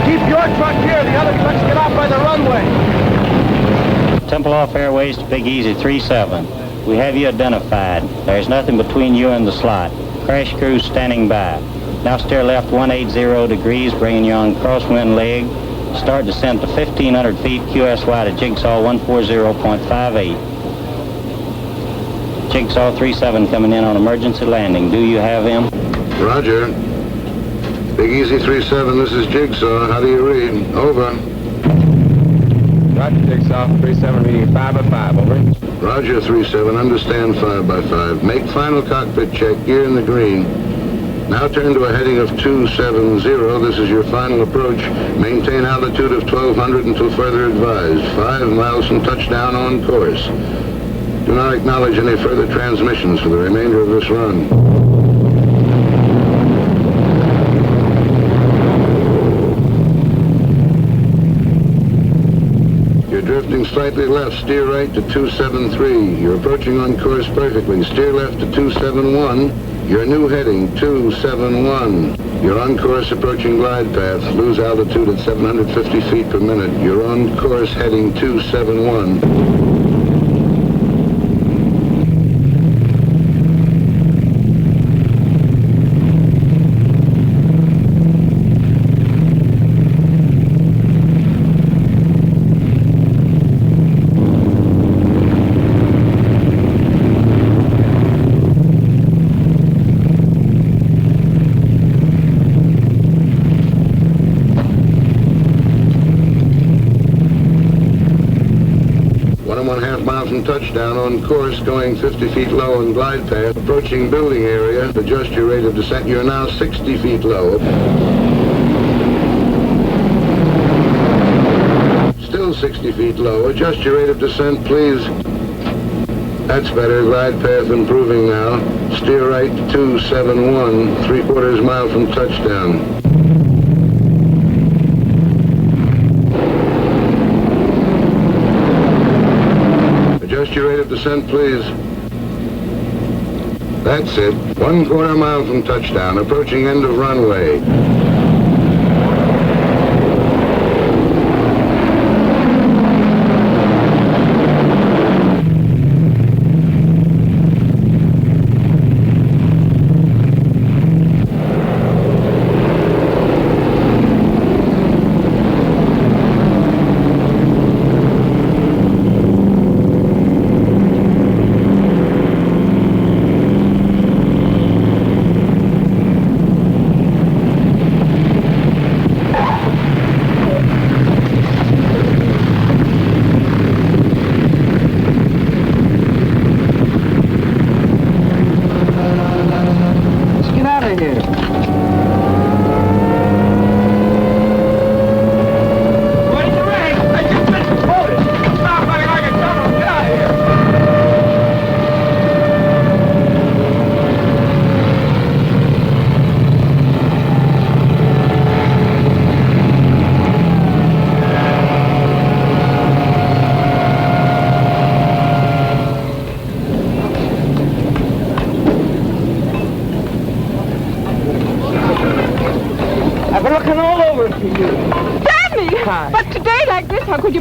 Keep your our truck here. The other trucks get off by the runway. Tempelhof Airways to Big Easy 37. We have you identified. There's nothing between you and the slot. Crash crew standing by. Now steer left 180 degrees, bringing you on crosswind leg. Start descent to 1,500 feet, QSY to Jigsaw 140.58. Jigsaw 37 coming in on emergency landing. Do you have him? Roger. Big Easy 37, this is Jigsaw. How do you read? Over. Roger, Jigsaw. 37 reading 5 by 5, over. Roger, 37. Understand 5 by 5. Make final cockpit check. Gear in the green. Now turn to a heading of 270. This is your final approach. Maintain altitude of 1,200 until further advised. 5 miles from touchdown on course. Do not acknowledge any further transmissions for the remainder of this run. You're drifting slightly left. Steer right to 273. You're approaching on course perfectly. Steer left to 271. Your new heading, 271. You're on course approaching glide path. Lose altitude at 750 feet per minute. You're on course heading 271. Touchdown on course, going 50 feet low on glide path. Approaching building area. Adjust your rate of descent. You're now 60 feet low. Still 60 feet low. Adjust your rate of descent, please. That's better. Glide path improving now. Steer right 271, 3/4 mile from touchdown. Adjust your rate of descent, please. That's it. 1/4 mile from touchdown. Approaching end of runway.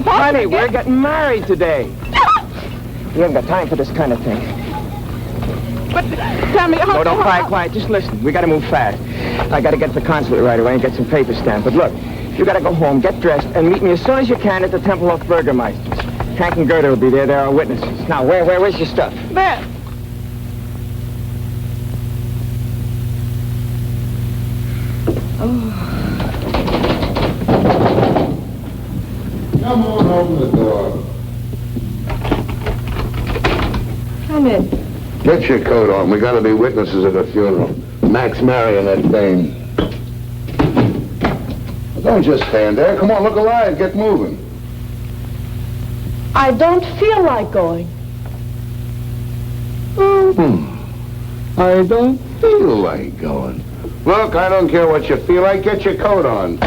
Honey, we're getting married today. We haven't got time for this kind of thing. But tell me, No, don't cry, quiet. Just listen. We got to move fast. I got to get to the consulate right away and get some papers stamped. But look, you got to go home, get dressed, and meet me as soon as you can at the Tempelhof Burgermeister's. Hank and Gerda will be there. They're our witnesses. Now, where's your stuff? There. Come on, open the door. Come in. Get your coat on. We gotta be witnesses at a funeral. Max marrying that dame. Don't just stand there. Come on, look alive. Get moving. I don't feel like going. I don't feel like going. Look, I don't care what you feel like. Get your coat on.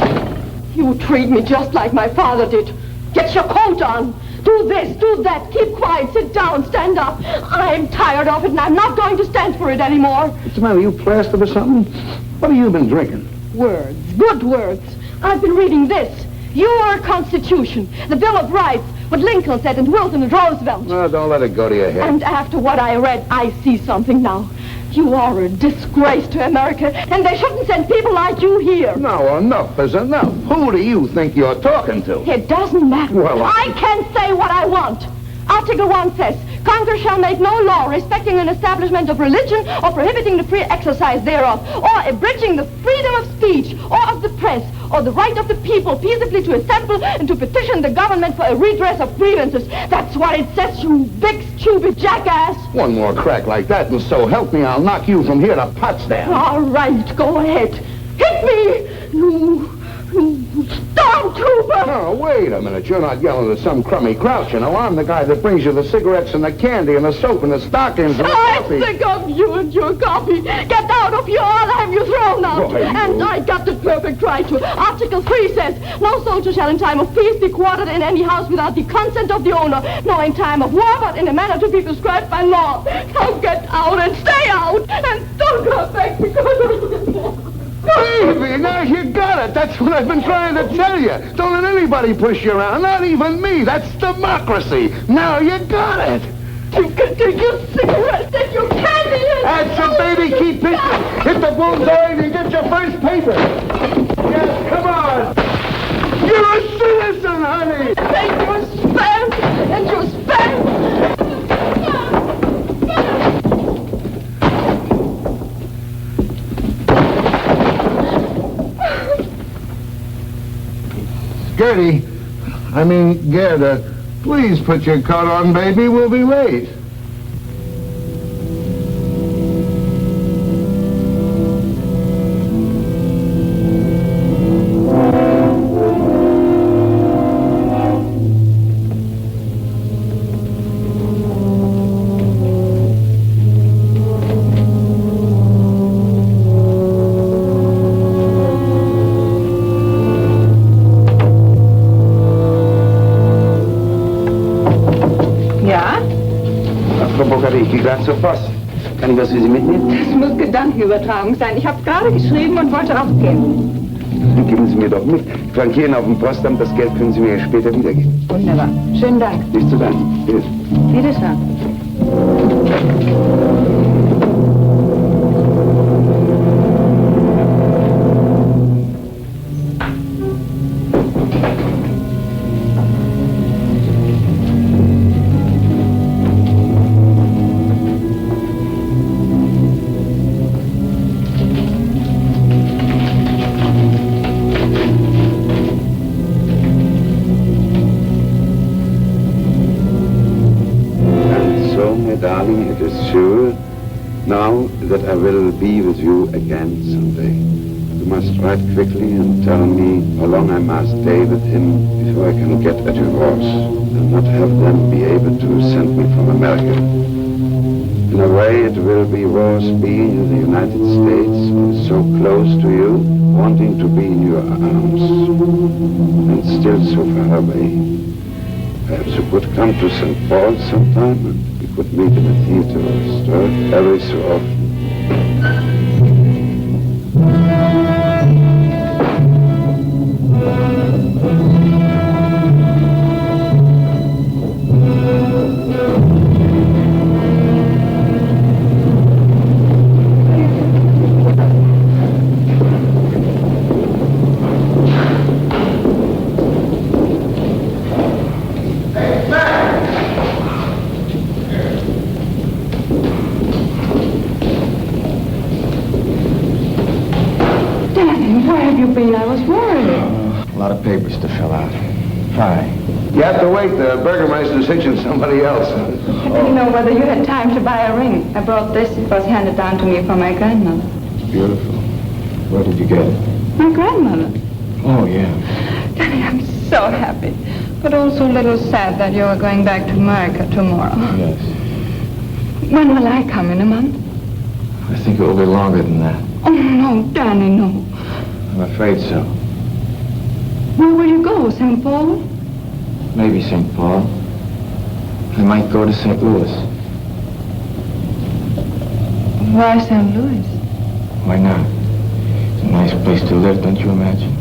You treat me just like my father did. Get your coat on. Do this, do that. Keep quiet. Sit down. Stand up. I'm tired of it, and I'm not going to stand for it anymore. What's the matter? You plastered or something? What have you been drinking? Words, good words. I've been reading this. Your Constitution, the Bill of Rights, what Lincoln said and Wilson and Roosevelt. No, don't let it go to your head. And after what I read, I see something now. You are a disgrace to America, and they shouldn't send people like you here. No, enough is enough. Who do you think you're talking to? It doesn't matter. Well, I can say what I want. Article 1 says, Congress shall make no law respecting an establishment of religion or prohibiting the free exercise thereof, or abridging the freedom of speech or of the press, or the right of the people peaceably to assemble and to petition the government for a redress of grievances. That's what it says, you big, stupid jackass. One more crack like that, and so help me, I'll knock you from here to Potsdam. All right, go ahead. Hit me, you stormtrooper! Oh, wait a minute. You're not yelling at some crummy grouch, you know. I'm the guy that brings you the cigarettes and the candy and the soap and the stockings and the coffee. I'm sick of you and your coffee. Get out of here, I'll have you thrown out. Boy, and I got the perfect right to. Article 3 says, no soldier shall in time of peace be quartered in any house without the consent of the owner, nor in time of war, but in a manner to be prescribed by law. Now get out and stay out, and don't come back because Baby, now you got it. That's what I've been trying to tell you. Don't let anybody push you around, not even me. That's democracy. Now you got it. You can take your cigarettes and your candy and... That's it, baby. Keep pitching. Hit the bullseye and you get your first paper. Yes, come on. You're a citizen, honey. Take your spam and your spam. Gerda, please put your coat on, baby. We'll be late. Zur Post. Kann ich was für Sie mitnehmen? Das muss Gedankenübertragung sein. Ich habe gerade geschrieben und wollte rausgehen. Dann geben Sie mir doch mit. Flankieren auf dem Postamt, das Geld können Sie mir später wiedergeben. Wunderbar. Schönen Dank. Nicht zu danken. Bitte. Wiederschauen. Darling, it is sure now that I will be with you again someday. You must write quickly and tell me how long I must stay with him before I can get a divorce and not have them be able to send me from America. In a way, it will be worse being in the United States, so close to you, wanting to be in your arms, and still so far away. Perhaps you could come to St. Paul sometime and we could meet in a theater or store every so often. I was worried. A lot of papers to fill out. Hi. You have to wait. The Burgermeister's hitching somebody else. I didn't know whether you had time to buy a ring. I brought this. It was handed down to me from my grandmother. Beautiful. Where did you get it? My grandmother. Oh, yeah. Daddy, I'm so happy. But also a little sad that you are going back to America tomorrow. Yes. When will I come? In a month? I think it will be longer than that. Oh, no, Danny, no. I'm afraid so. Where will you go? St. Paul? Maybe St. Paul. I might go to St. Louis. Why St. Louis? Why not? Nice place to live, don't you imagine?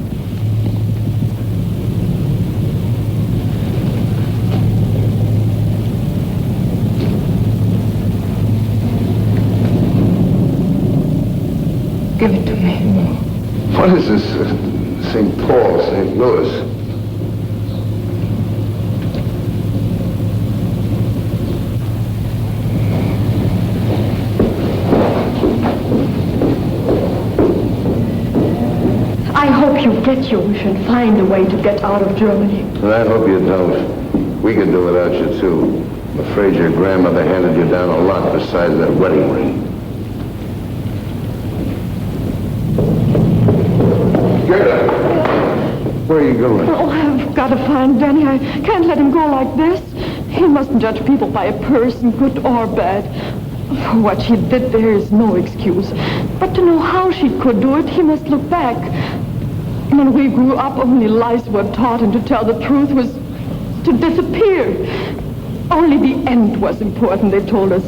Give it to me. What is this? St. Paul, St. Louis? I hope you get your wish and find a way to get out of Germany. And I hope you don't. We could do without you, too. I'm afraid your grandmother handed you down a lot besides that wedding ring. Gerda! Where are you going? Oh, I've got to find Danny. I can't let him go like this. He mustn't judge people by a person, good or bad. For what she did, there is no excuse. But to know how she could do it, he must look back. When we grew up, only lies were taught, and to tell the truth was to disappear. Only the end was important, they told us.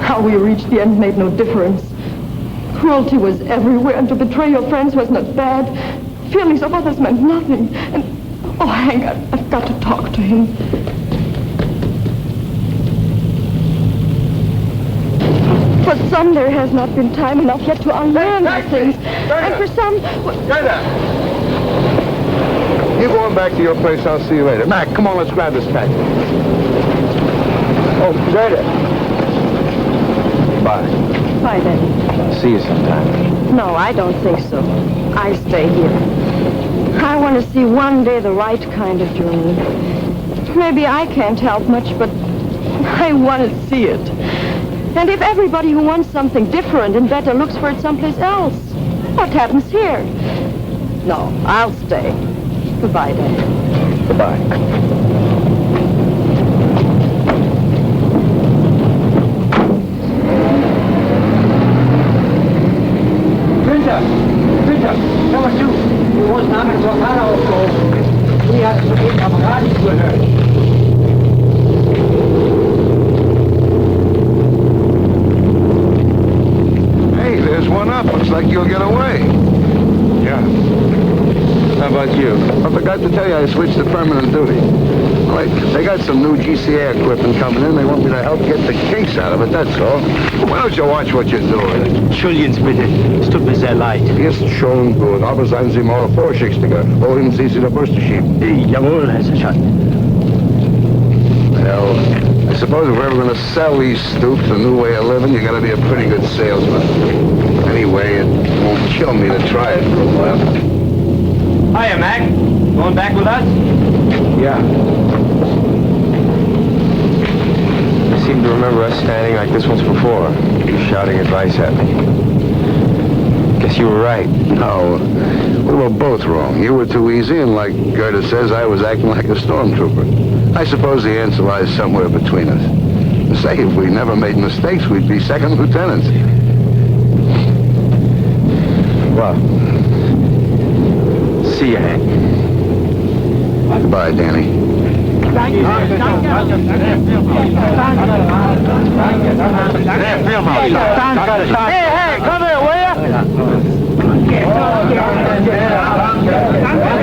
How we reached the end made no difference. Cruelty was everywhere, and to betray your friends was not bad. Feelings of others meant nothing. And, oh, Hank, I've got to talk to him. For some, there has not been time enough yet to unlearn these things. And for some... You going back to your place, I'll see you later. Mac, come on, let's grab this taxi. Oh, Gerda. Bye. Bye, Daddy. See you sometime. No, I don't think so. I stay here. I want to see one day the right kind of Germany. Maybe I can't help much, but I want to see it. And if everybody who wants something different and better looks for it someplace else, what happens here? No, I'll stay. Goodbye, Daddy. Goodbye. Günther, hör mal zu. Wir mussten haben einen Tornado aufgehoben. Die hat soeben am Radio gehört. Hey, there's one up. Looks like you'll get away. Yeah. How about you? I forgot to tell you I switched to permanent duty. Wait, they got some new GCA equipment coming in. They want me to help get the kinks out of it, that's all. Why don't you watch what you're doing? Entschuldigen Sie bitte. Es tut mir sehr leid. Ist schon gut, aber seien Sie mal vorsichtiger. Wohin Sie sich der Bürste schieben? Jawohl, Herr Sergeant. Well, I suppose if we're ever going to sell these stoops a new way of living, you got to be a pretty good salesman. Anyway, it won't kill me to try it for a while. Hiya, Mac. Going back with us? Yeah. I seem to remember us standing like this once before, shouting advice at me. Guess you were right. No, we were both wrong. You were too easy, and like Gerda says, I was acting like a stormtrooper. I suppose the answer lies somewhere between us. Say, if we never made mistakes, we'd be second lieutenants. Well, see you, Hank. Goodbye, Danny. Hey, come here, will you?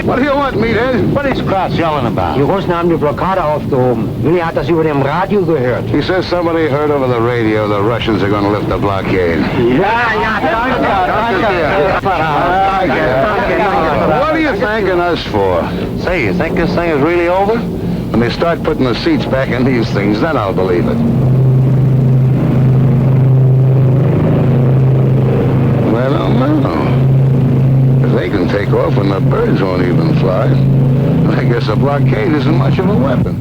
What do you want, meathead? What is Kraus yelling about? Die Russen haben die Blockade aufgehoben. Willi hat das über dem Radio gehört. He says somebody heard over the radio the Russians are going to lift the blockade. What are you thanking us for? Say, you think this thing is really over? When they start putting the seats back in these things, then I'll believe it. Well, I don't know. If they can take off when the birds won't even fly, I guess a blockade isn't much of a weapon.